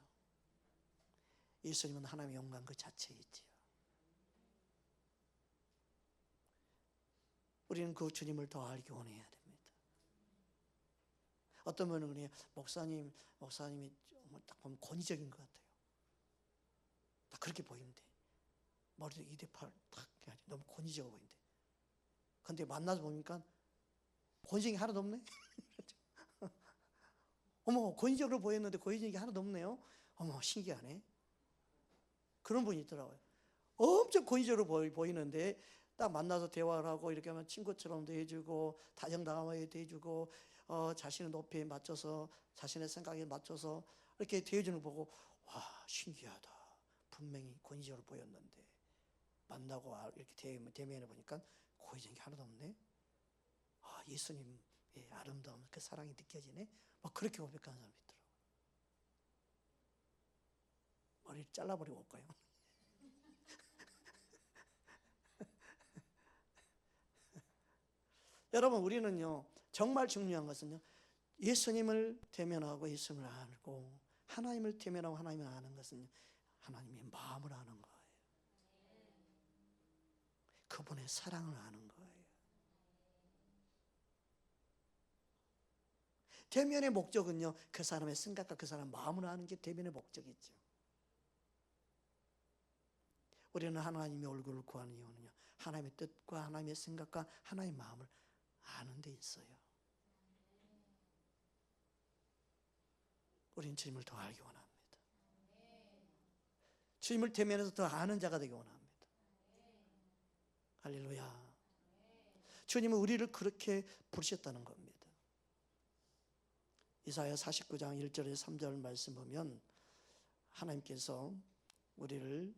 예수님은 하나님의 영광 그 자체이지요. 우리는 그 주님을 더 알기 원해야 됩니다. 어떤 분은 그래요. 목사님이 딱 보면 권위적인 것 같아요. 딱 그렇게 보이는데 머리도 2대8 딱 해가지고 너무 권위적으로 보이는데, 근데 만나서 보니까 권위적인 게 하나도 없네. 어머, 권위적으로 보였는데 권위적인 게 하나도 없네요. 어머, 신기하네. 그런 분이 있더라고요. 엄청 권위적으로 보이는데 딱 만나서 대화를 하고 이렇게 하면 친구처럼도 해주고 다정다감하게 대해주고 자신의 높이에 맞춰서 자신의 생각에 맞춰서 이렇게 대해주는 거 보고 와, 신기하다. 분명히 권위적으로 보였는데 만나고 이렇게 대면해 보니까 권위적인 게 하나도 없네. 아, 예수님의 아름다움, 그 사랑이 느껴지네. 막 그렇게 고백하는 사람이 있더라고요. 머리를 잘라버리고 올까요? 여러분, 우리는요, 정말 중요한 것은요, 예수님을 대면하고 예수님을 알고 하나님을 대면하고 하나님을 아는 것은요, 하나님의 마음을 아는 거예요. 그분의 사랑을 아는 거예요. 대면의 목적은요, 그 사람의 생각과 그 사람의 마음을 아는 게 대면의 목적이죠. 우리는 하나님의 얼굴을 구하는 이유는요, 하나님의 뜻과 하나님의 생각과 하나님의 마음을 아는 데 있어요. 우리는 주님을 더 알기 원합니다. 주님을 대면해서 더 아는 자가 되기 원합니다. 할렐루야. 주님은 우리를 그렇게 부르셨다는 겁니다. 이사야 49장 1절에서 3절 말씀 보면 하나님께서 우리를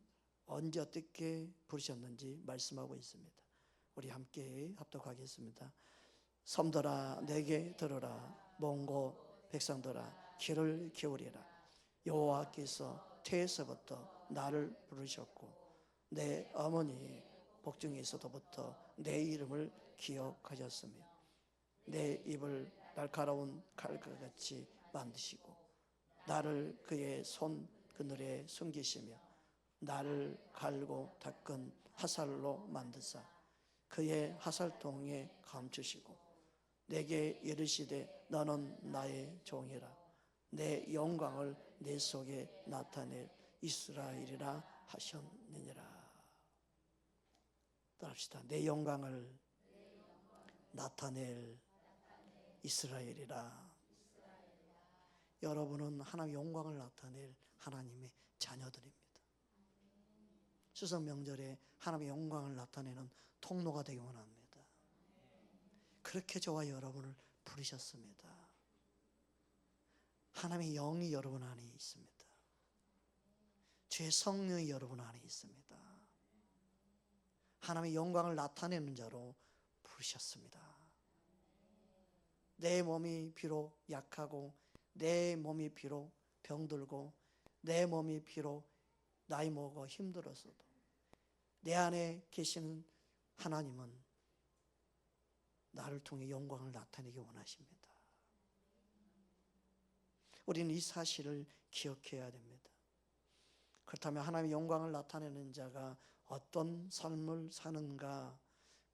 언제 어떻게 부르셨는지 말씀하고 있습니다. 우리 함께 합독하겠습니다. 섬들아 내게 들으라. 먼 곳 백성들아 귀를 기울이라. 여호와께서 태에서부터 나를 부르셨고 내 어머니 복중에서부터 내 이름을 기억하셨으며 내 입을 날카로운 칼과 같이 만드시고 나를 그의 손 그늘에 숨기시며 나를 갈고 닦은 화살로 만드사 그의 화살통에 감추시고 내게 이르시되 너는 나의 종이라 내 영광을 내 속에 나타낼 이스라엘이라 하셨느니라. 따라합시다. 내 영광을 나타낼 이스라엘이라. 여러분은 하나님의 영광을 나타낼 하나님의 자녀들입니다. 추석 명절에 하나님의 영광을 나타내는 통로가 되기 원합니다. 그렇게 저와 여러분을 부르셨습니다. 하나님의 영이 여러분 안에 있습니다. 주의 성령이 여러분 안에 있습니다. 하나님의 영광을 나타내는 자로 부르셨습니다. 내 몸이 비록 약하고 내 몸이 비록 병들고 내 몸이 비록 나이 먹어 힘들었어도 내 안에 계시는 하나님은 나를 통해 영광을 나타내기 원하십니다. 우리는 이 사실을 기억해야 됩니다. 그렇다면 하나님의 영광을 나타내는 자가 어떤 삶을 사는가,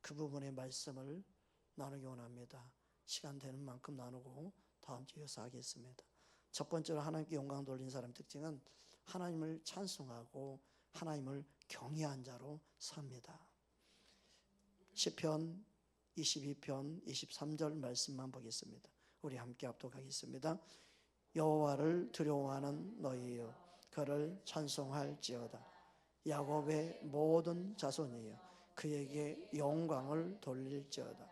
그 부분의 말씀을 나누기 원합니다. 시간 되는 만큼 나누고 다음 주에 이어서 하겠습니다. 첫 번째로 하나님께 영광 돌린 사람의 특징은 하나님을 찬송하고 하나님을 경외한 자로 삽니다. 시편 22편 23절 말씀만 보겠습니다. 우리 함께 합독하겠습니다. 여호와를 두려워하는 너희여, 그를 찬송할지어다. 야곱의 모든 자손이여, 그에게 영광을 돌릴지어다.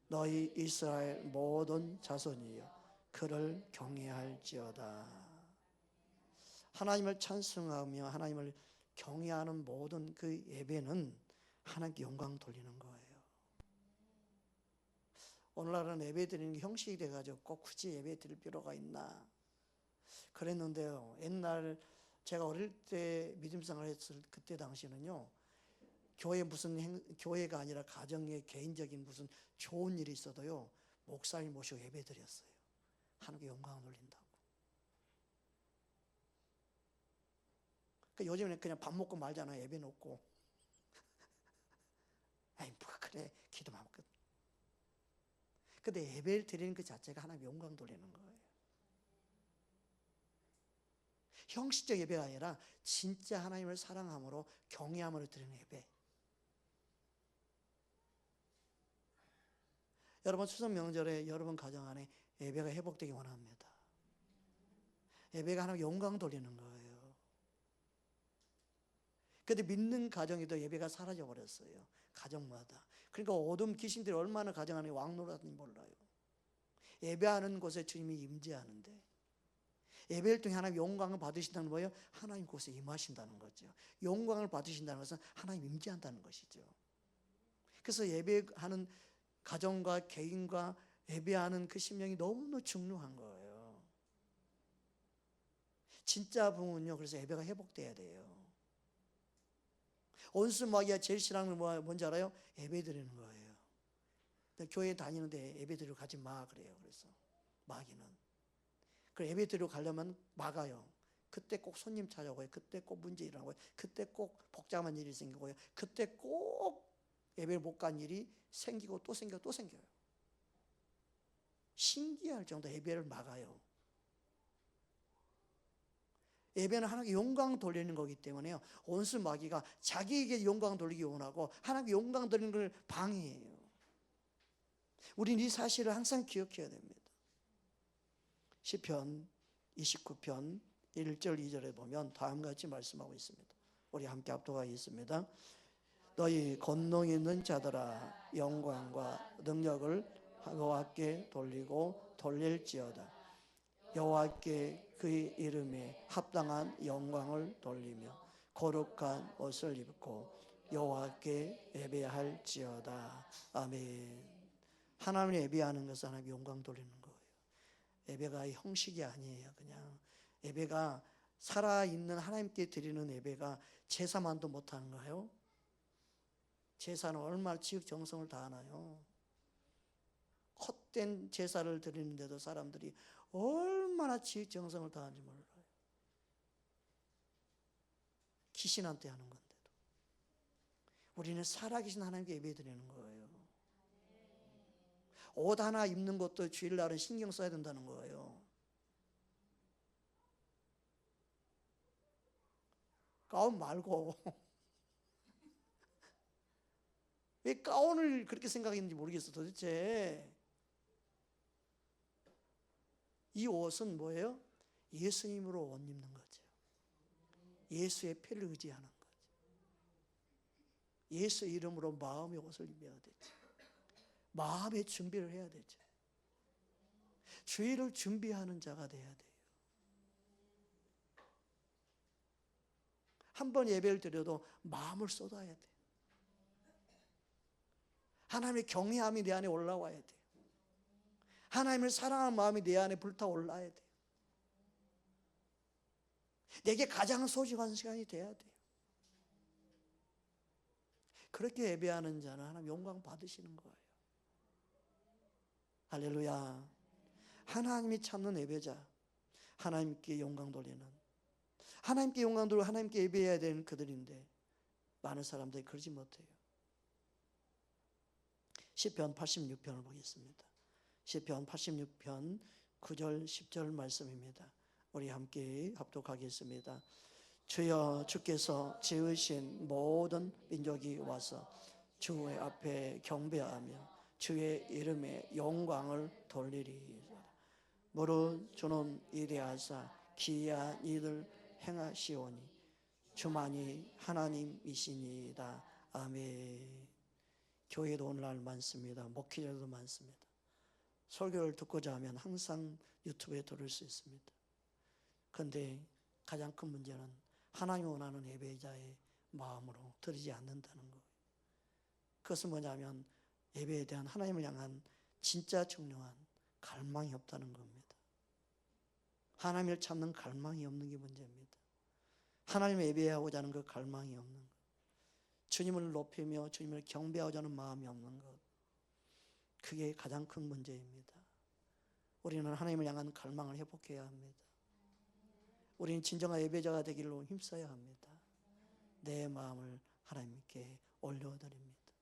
너희 이스라엘 모든 자손이여, 그를 경외할지어다. 하나님을 찬송하며 하나님을 경외하는 모든 그 예배는 하나님께 영광 돌리는 거예요. 오늘날은 예배 드리는 게 형식이 돼가지고 꼭 굳이 예배 드릴 필요가 있나 그랬는데요. 옛날 제가 어릴 때 믿음생활 했을 그때 당시는요, 교회가 아니라 가정에 개인적인 무슨 좋은 일이 있어도요, 목사님 모시고 예배 드렸어요. 하나님께 영광을 돌린다고. 그러니까 요즘에는 그냥 밥 먹고 말잖아요. 예배 놓고. 아이 뭐가 그래, 기도만 끝. 근데 예배를 드리는 그 자체가 하나님 영광 돌리는 거예요. 형식적 예배가 아니라 진짜 하나님을 사랑함으로 경외함으로 드리는 예배. 여러분 추석 명절에 여러분 가정 안에 예배가 회복되기 원합니다. 예배가 하나님 영광 돌리는 거예요. 그런데 믿는 가정에도 예배가 사라져 버렸어요. 가정마다. 그러니까 어둠 귀신들이 얼마나 가정 안에 왕노릇하는지 몰라요. 예배하는 곳에 주님이 임재하는데, 예배를 통해 하나님 영광을 받으신다는 거예요. 하나님 곳에 임하신다는 거죠. 영광을 받으신다는 것은 하나님 임재한다는 것이죠. 그래서 예배하는 가정과 개인과 예배하는 그 심령이 너무너무 중요한 거예요. 진짜 부흥은요, 그래서 예배가 회복돼야 돼요. 온수 마귀가 제일 싫어하는 건 뭔지 알아요? 예배 드리는 거예요. 교회 다니는데 예배 드리러 가지 마 그래요. 그래서 마귀는. 그 예배 드리러 가려면 막아요. 그때 꼭 손님 찾아오고요. 그때 꼭 문제 일어나고요. 그때 꼭 복잡한 일이 생기고요. 그때 꼭 예배를 못 간 일이 생기고 또 생기고 또 생겨요. 신기할 정도 예배를 막아요. 예배는 하나님께 영광 돌리는 거기 때문에요. 온수 마귀가 자기에게 영광 돌리기 원하고 하나님께 영광 돌리는 걸 방해해요. 우리는 이 사실을 항상 기억해야 됩니다. 시편 29편 1절 2절에 보면 다음과 같이 말씀하고 있습니다. 우리 함께 합독하겠습니다. 너희 권능 있는 자들아, 영광과 능력을 여호와께 돌리고 돌릴지어다. 여호와께 그의 이름에 합당한 영광을 돌리며 거룩한 옷을 입고 여호와께 예배할지어다. 아멘. 하나님을 예배하는 것은 하나님 영광 돌리는 거예요. 예배가 형식이 아니에요. 그냥 예배가 살아있는 하나님께 드리는 예배가 제사만도 못하는 거예요. 제사는 얼마나 지극정성을 다하나요. 헛된 제사를 드리는데도 사람들이 얼마나 지극정성을 다하는지 몰라요. 귀신한테 하는 건데도. 우리는 살아계신 하나님께 예배 드리는 거예요. 옷 하나 입는 것도 주일날은 신경 써야 된다는 거예요. 가운 말고 왜 가운을 그렇게 생각했는지 모르겠어. 도대체 이 옷은 뭐예요? 예수님으로 옷 입는 거죠. 예수의 피를 의지하는 거죠. 예수 이름으로 마음의 옷을 입어야 되죠. 마음의 준비를 해야 되죠. 주일을 준비하는 자가 돼야 돼요. 한 번 예배를 드려도 마음을 쏟아야 돼요. 하나님의 경외함이 내 안에 올라와야 돼요. 하나님을 사랑하는 마음이 내 안에 불타올라야 돼요. 내게 가장 소중한 시간이 돼야 돼요. 그렇게 예배하는 자는 하나님 영광 받으시는 거예요. 할렐루야. 하나님이 찾는 예배자, 하나님께 영광 돌리는, 하나님께 영광 돌리고 하나님께 예배해야 되는 그들인데 많은 사람들이 그러지 못해요. 시편 86편을 보겠습니다. 시편 86편 9절 10절 말씀입니다. 우리 함께 합독하겠습니다. 주여, 주께서 지으신 모든 민족이 와서 주의 앞에 경배하며 주의 이름에 영광을 돌리리. 무릇 주는 이리하사 기이한 일을 행하시오니 주만이 하나님이시니이다. 아멘. 교회도 오늘날 많습니다. 목회자도 많습니다. 설교를 듣고자 하면 항상 유튜브에 들을 수 있습니다. 그런데 가장 큰 문제는 하나님 원하는 예배자의 마음으로 드리지 않는다는 거예요. 그것은 뭐냐면 예배에 대한 하나님을 향한 진짜 중요한 갈망이 없다는 겁니다. 하나님을 찾는 갈망이 없는 게 문제입니다. 하나님을 예배하고자 하는 그 갈망이 없는 것, 주님을 높이며 주님을 경배하고자 하는 마음이 없는 것, 그게 가장 큰 문제입니다. 우리는 하나님을 향한 갈망을 회복해야 합니다. 우리는 진정한 예배자가 되기로 힘써야 합니다. 내 마음을 하나님께 올려드립니다.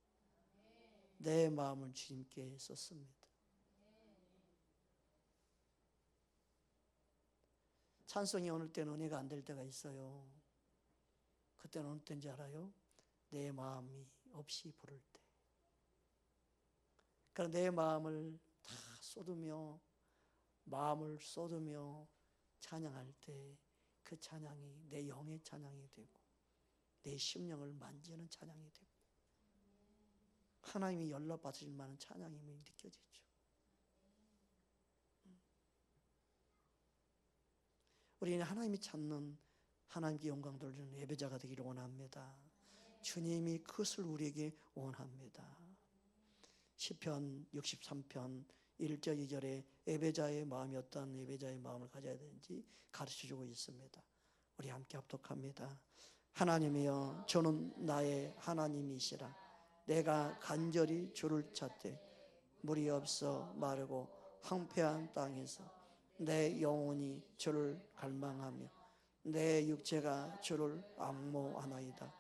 내 마음을 주님께 썼습니다. 찬송이 오늘 때는 은혜가 안 될 때가 있어요. 그때는 어느 때인지 알아요? 내 마음이 없이 부를 때. 그러니까 내 마음을 다 쏟으며 마음을 쏟으며 찬양할 때 그 찬양이 내 영의 찬양이 되고 내 심령을 만지는 찬양이 되고 하나님이 연락받으실 만한 찬양임이 느껴지죠. 우리는 하나님이 찾는 하나님께 영광 돌리는 예배자가 되기를 원합니다. 주님이 그것을 우리에게 원합니다. 시편 63편 1절 2절에 예배자의 마음이 어떤 예배자의 마음을 가져야 되는지 가르쳐주고 있습니다. 우리 함께 합독합니다. 하나님이여, 주는 나의 하나님이시라. 내가 간절히 주를 찾되 물이 없어 마르고 황폐한 땅에서 내 영혼이 주를 갈망하며 내 육체가 주를 앙모하나이다.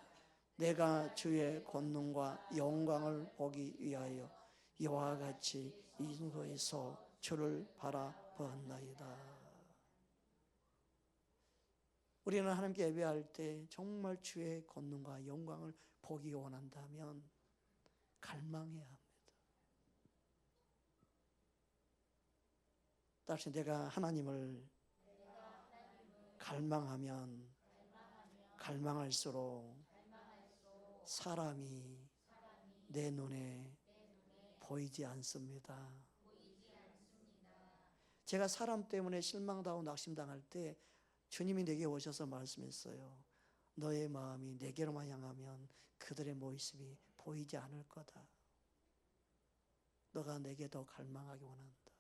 내가 주의 권능과 영광을 보기 위하여 이와 같이 인도에서 주를 바라보았나이다. 우리는 하나님께 예배할 때 정말 주의 권능과 영광을 보기 원한다면 갈망해야 합니다. 다시 내가 하나님을 갈망하면 갈망할수록 사람이 내 눈에 보이지 않습니다. 제가 사람 때문에 실망당하고 낙심당할 때 주님이 내게 오셔서 말씀했어요. 너의 마음이 내게로만 향하면 그들의 모습이 보이지 않을 거다. 너가 내게 더 갈망하기 원한다.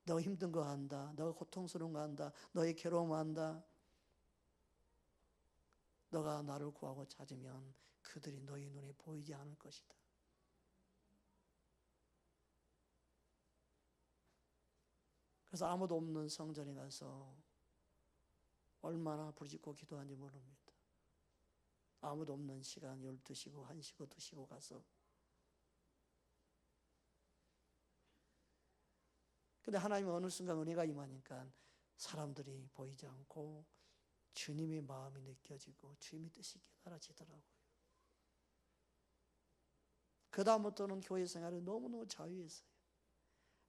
너 힘든 거 한다. 너 고통스러운 거 한다. 너의 괴로움 한다. 너가 나를 구하고 찾으면 그들이 너의 눈에 보이지 않을 것이다. 그래서 아무도 없는 성전에 가서 얼마나 부르짖고 기도하는지 모릅니다. 아무도 없는 시간 12시고 1시고 2시고 가서. 근데 하나님은 어느 순간 은혜가 임하니까 사람들이 보이지 않고 주님의 마음이 느껴지고 주님의 뜻이 깨달아지더라고요. 그 다음부터는 교회 생활을 너무너무 자유했어요.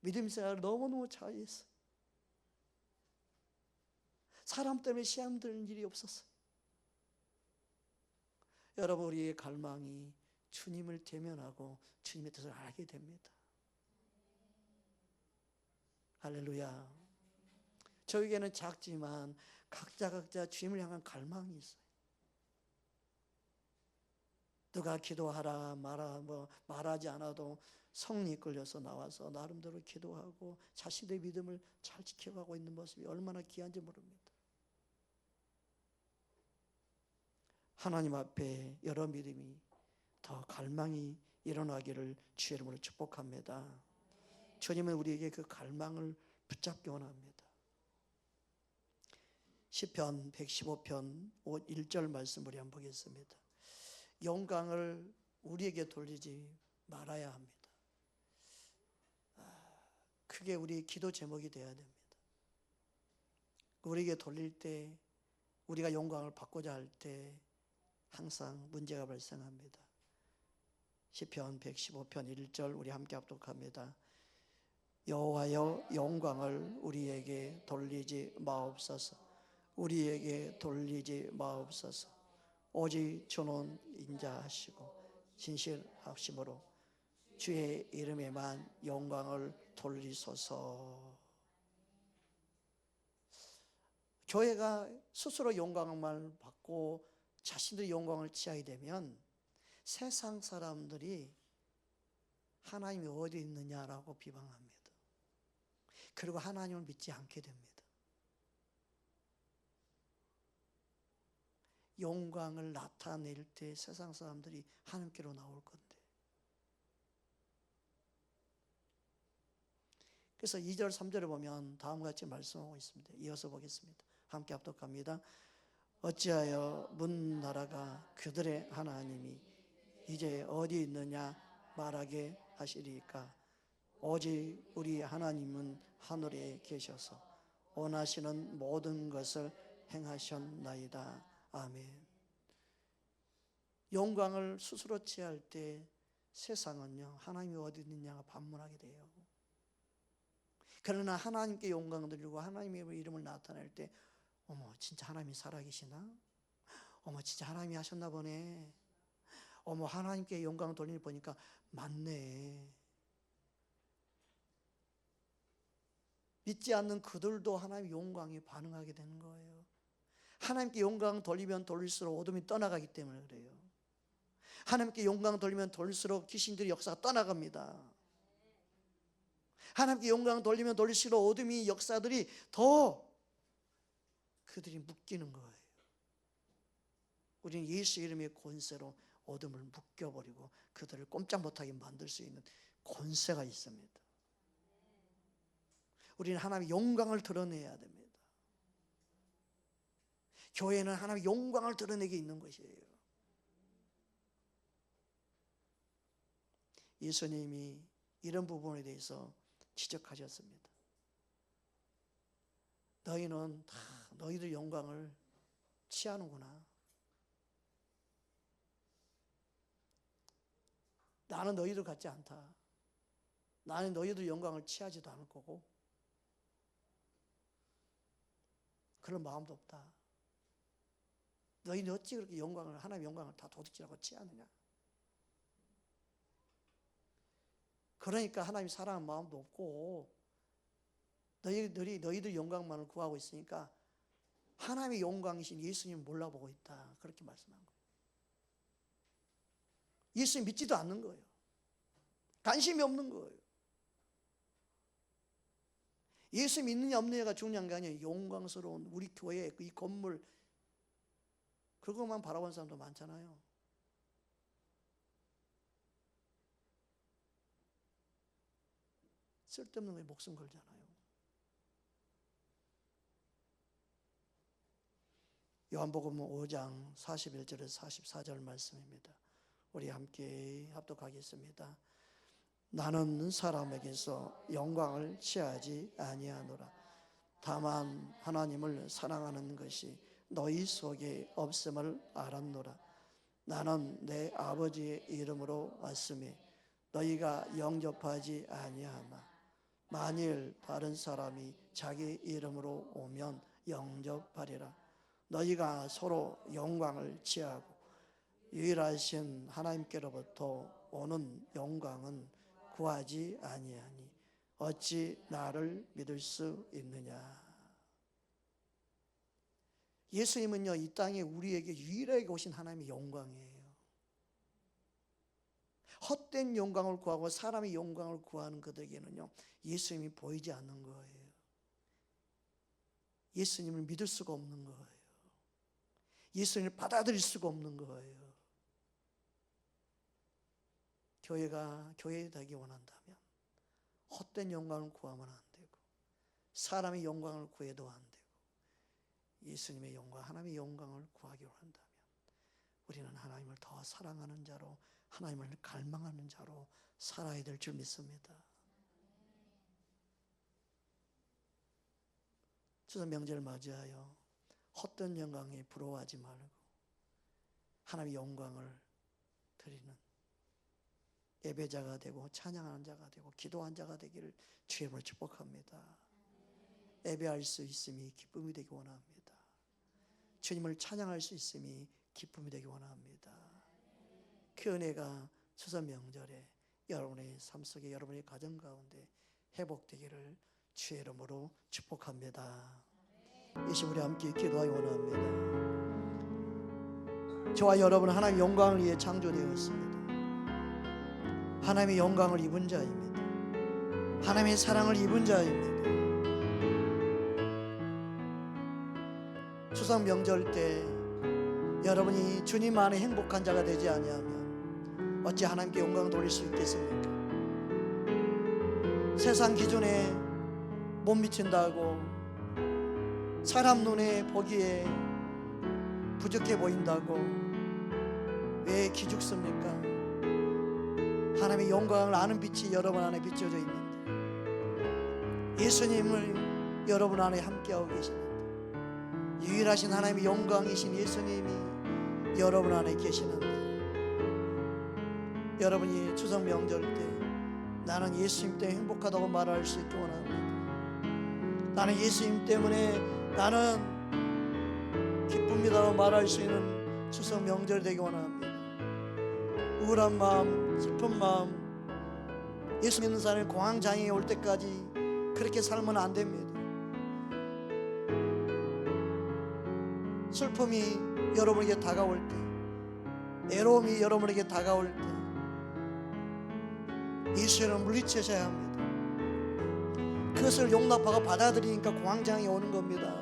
믿음 생활을 너무너무 자유했어요. 사람 때문에 시험 드는 일이 없었어요. 여러분, 우리의 갈망이 주님을 대면하고 주님의 뜻을 알게 됩니다. 할렐루야. 저에게는 작지만 각자 주님을 향한 갈망이 있어요. 누가 기도하라 말하지 않아도 성령이 이끌려서 나와서 나름대로 기도하고 자신의 믿음을 잘 지켜가고 있는 모습이 얼마나 귀한지 모릅니다. 하나님 앞에 여러 믿음이 더 갈망이 일어나기를 주의 이름으로 축복합니다. 주님은 우리에게 그 갈망을 붙잡기 원합니다. 시편 115편 1절 말씀 우리 한번 보겠습니다. 영광을 우리에게 돌리지 말아야 합니다. 그게 우리 기도 제목이 되어야 됩니다. 우리에게 돌릴 때, 우리가 영광을 받고자 할 때 항상 문제가 발생합니다. 시편 115편 1절 우리 함께 합독합니다. 여호와여 영광을 우리에게 돌리지 마옵소서. 우리에게 돌리지 마옵소서. 오직 주는 인자하시고 진실하심으로 주의 이름에만 영광을 돌리소서. 교회가 스스로 영광을 받고 자신들이 영광을 취하게 되면 세상 사람들이 하나님이 어디 있느냐라고 비방합니다. 그리고 하나님을 믿지 않게 됩니다. 영광을 나타낼 때 세상 사람들이 하나님께로 나올 건데. 그래서 2절 3절을 보면 다음과 같이 말씀하고 있습니다. 이어서 보겠습니다. 함께 합독합니다. 어찌하여 문 나라가 그들의 하나님이 이제 어디 있느냐 말하게 하시리까. 오직 우리 하나님은 하늘에 계셔서 원하시는 모든 것을 행하셨나이다. 아멘. 영광을 스스로 취할 때 세상은요, 하나님이 어디 있느냐가 반문하게 돼요. 그러나 하나님께 영광을 드리고 하나님의 이름을 나타낼 때, 어머 진짜 하나님이 살아계시나? 어머 진짜 하나님이 하셨나 보네. 어머 하나님께 영광을 돌리니 보니까 맞네. 믿지 않는 그들도 하나님의 영광에 반응하게 되는 거예요. 하나님께 영광을 돌리면 돌릴수록 어둠이 떠나가기 때문에 그래요. 하나님께 영광을 돌리면 돌릴수록 귀신들의 역사가 떠나갑니다. 하나님께 영광을 돌리면 돌릴수록 어둠의 역사들이 더 그들이 묶이는 거예요. 우리는 예수 이름의 권세로 어둠을 묶여버리고 그들을 꼼짝 못하게 만들 수 있는 권세가 있습니다. 우리는 하나님의 영광을 드러내야 됩니다. 교회는 하나님의 영광을 드러내게 있는 것이에요. 예수님이 이런 부분에 대해서 지적하셨습니다. 너희는 다 너희들 영광을 취하는구나. 나는 너희들 같지 않다. 나는 너희들 영광을 취하지도 않을 거고 그런 마음도 없다. 너희는 어찌 그렇게 영광을, 하나님의 영광을 다 도둑질하고 취하느냐. 그러니까 하나님 사랑하는 마음도 없고 너희들 영광만을 구하고 있으니까 하나님의 영광이신 예수님을 몰라보고 있다. 그렇게 말씀한 거예요. 예수님 믿지도 않는 거예요. 관심이 없는 거예요. 예수 믿느냐 없느냐가 중요한 게 아니에요. 영광스러운 우리 교회 이 건물 그것만 바라보는 사람도 많잖아요. 쓸데없는 거에 목숨 걸잖아요. 요한복음 5장 41절에서 44절 말씀입니다. 우리 함께 합독하겠습니다. 나는 사람에게서 영광을 취하지 아니하노라. 다만 하나님을 사랑하는 것이 너희 속에 없음을 알았노라. 나는 내 아버지의 이름으로 왔으니 너희가 영접하지 아니하나. 만일 다른 사람이 자기 이름으로 오면 영접하리라. 너희가 서로 영광을 취하고 유일하신 하나님께로부터 오는 영광은 구하지 아니하니 어찌 나를 믿을 수 있느냐. 예수님은요, 이 땅에 우리에게 유일하게 오신 하나님의 영광이에요. 헛된 영광을 구하고 사람의 영광을 구하는 그들에게는요, 예수님이 보이지 않는 거예요. 예수님을 믿을 수가 없는 거예요. 예수님을 받아들일 수가 없는 거예요. 교회가 교회 되기 원한다면 헛된 영광을 구하면 안 되고 사람의 영광을 구해도 안 되고 예수님의 영광, 하나님의 영광을 구하기 원한다면 우리는 하나님을 더 사랑하는 자로 하나님을 갈망하는 자로 살아야 될 줄 믿습니다. 추석 명절을 맞이하여 헛된 영광에 부러워하지 말고 하나님의 영광을 드리는 예배자가 되고 찬양하는 자가 되고 기도한 자가 되기를 주의 이름으로 축복합니다. 예배할 수 있음이 기쁨이 되기 원합니다. 주님을 찬양할 수 있음이 기쁨이 되기 원합니다. 그 은혜가 추석 명절에 여러분의 삶 속에 여러분의 가정 가운데 회복되기를 주의 이름으로 축복합니다. 이 시간 우리 함께 기도하기 원합니다. 저와 여러분은 하나님의 영광을 위해 창조되었습니다. 하나님의 영광을 입은 자입니다. 하나님의 사랑을 입은 자입니다. 추석 명절 때 여러분이 주님 안에 행복한 자가 되지 아니하면 어찌 하나님께 영광을 돌릴 수 있겠습니까? 세상 기준에 못 미친다고 사람 눈에 보기에 부족해 보인다고 왜 기죽습니까? 하나님의 영광을 아는 빛이 여러분 안에 비춰져 있는데 예수님을 여러분 안에 함께하고 계시는데 유일하신 하나님의 영광이신 예수님이 여러분 안에 계시는데 여러분이 추석 명절 때 나는 예수님 때문에 행복하다고 말할 수 있기 원합니다. 나는 예수님 때문에 나는 기쁩니다라고 말할 수 있는 추석 명절 되기 원합니다. 우울한 마음, 슬픈 마음, 예수 믿는 사람이 공황장애에 올 때까지 그렇게 살면 안 됩니다. 슬픔이 여러분에게 다가올 때, 애로움이 여러분에게 다가올 때 예수를 물리치셔야 합니다. 그것을 용납하고 받아들이니까 공황장애 오는 겁니다.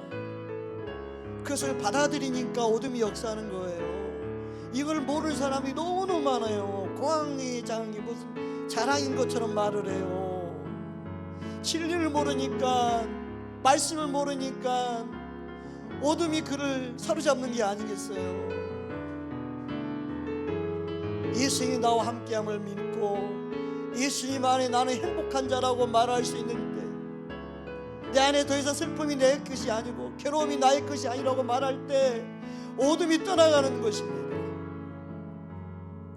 그것을 받아들이니까 어둠이 역사하는 거예요. 이걸 모르는 사람이 너무 많아요. 공황장애 무슨 자랑인 것처럼 말을 해요. 진리를 모르니까, 말씀을 모르니까 어둠이 그를 사로잡는 게 아니겠어요. 예수님이 나와 함께함을 믿고 예수님 안에 나는 행복한 자라고 말할 수 있는데 내 안에 더 이상 슬픔이 내 것이 아니고 괴로움이 나의 것이 아니라고 말할 때 어둠이 떠나가는 것입니다.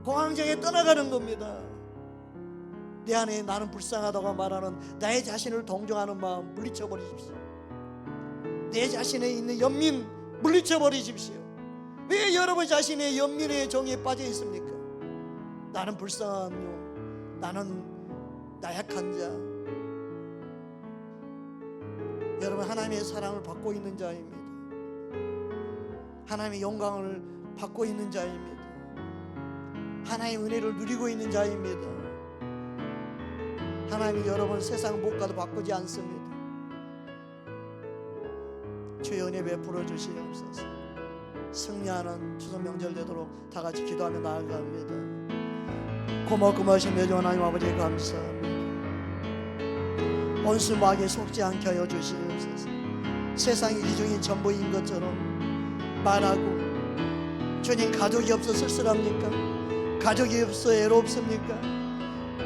공황장애 떠나가는 겁니다. 내 안에 나는 불쌍하다고 말하는 나의 자신을 동정하는 마음 물리쳐버리십시오. 내 자신에 있는 연민 물리쳐버리십시오. 왜 여러분 자신의 연민의 정의에 빠져 있습니까? 나는 불쌍한 용, 나는 나약한 자. 여러분 하나님의 사랑을 받고 있는 자입니다. 하나님의 영광을 받고 있는 자입니다. 하나님의 은혜를 누리고 있는 자입니다. 하나님이 여러분 세상 못 가도 바꾸지 않습니다. 주의 은혜 베풀어 주시옵소서. 승리하는 추석 명절 되도록 다 같이 기도하며 나아갑니다. 고맙신 매주 하나님 아버지 감사합니다. 온수 마귀에 속지 않게 하여 주시옵소서. 세상이 이중이 전부인 것처럼 말하고 주님 가족이 없어 쓸쓸합니까? 가족이 없어 외롭습니까?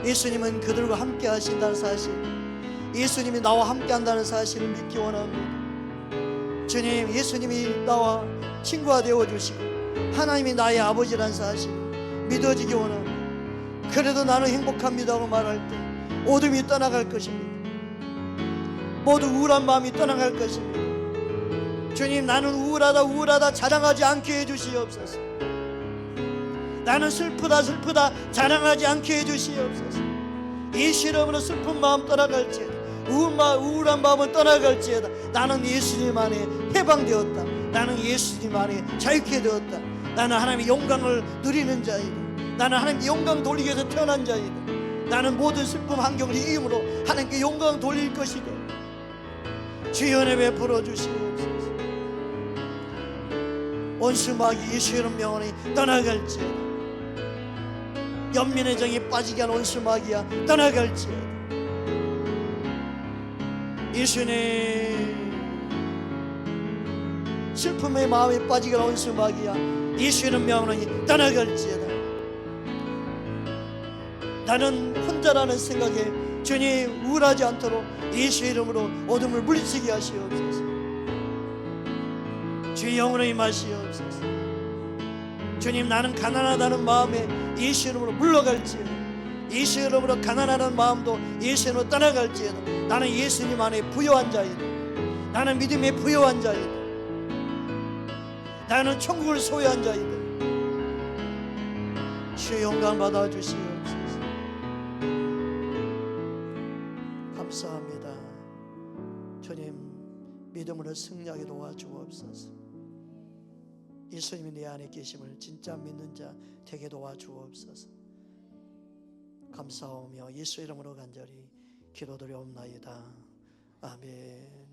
예수님은 그들과 함께 하신다는 사실, 예수님이 나와 함께 한다는 사실을 믿기 원합니다. 주님, 예수님이 나와 친구가 되어주시고 하나님이 나의 아버지란 사실 믿어지기 원합니다. 그래도 나는 행복합니다고 말할 때 어둠이 떠나갈 것입니다. 모두 우울한 마음이 떠나갈 것입니다. 주님, 나는 우울하다 자랑하지 않게 해주시옵소서. 나는 슬프다 자랑하지 않게 해주시옵소서. 예수 이름으로 슬픈 마음 떠나갈지어다, 우울한 마음은 떠나갈지어다. 나는 예수님 안에 해방되었다. 나는 예수님 안에 자유케 되었다. 나는 하나님의 영광을 누리는 자이다. 나는 하나님께 영광 돌리기 위해서 태어난 자이다. 나는 모든 슬픔 환경을 이김으로 하나님께 영광 돌릴 것이다. 주의 은혜 베풀어 주시옵소서. 원수 마귀 예수 이름 명하니 떠나갈지어다. 연민의 정이 빠지게 한 원수 마귀야 떠나갈지어다. 예수님, 슬픔의 마음에 빠지게 한 원수 마귀야 예수 이름 명하니 떠나갈지어다. 나는 혼자라는 생각에 주님 우울하지 않도록 예수의 이름으로 어둠을 물리치게 하시옵소서. 주의 영으로 임하시옵소서. 주님, 나는 가난하다는 마음에 예수 이름으로 물러갈지어다. 예수 이름으로 가난하다는 마음도 예수 이름으로 떠나갈지어다. 나는 예수님 안에 부요한 자이다. 나는 믿음에 부요한 자이다. 나는 천국을 소유한 자이다. 주의 영광 받아주시옵소서. 감사합니다. 주님, 믿음으로 승리하게 도와주옵소서. 예수님이 내 안에 계심을 진짜 믿는 자 되게 도와주옵소서. 감사하며 예수 이름으로 간절히 기도드려옵나이다. 아멘.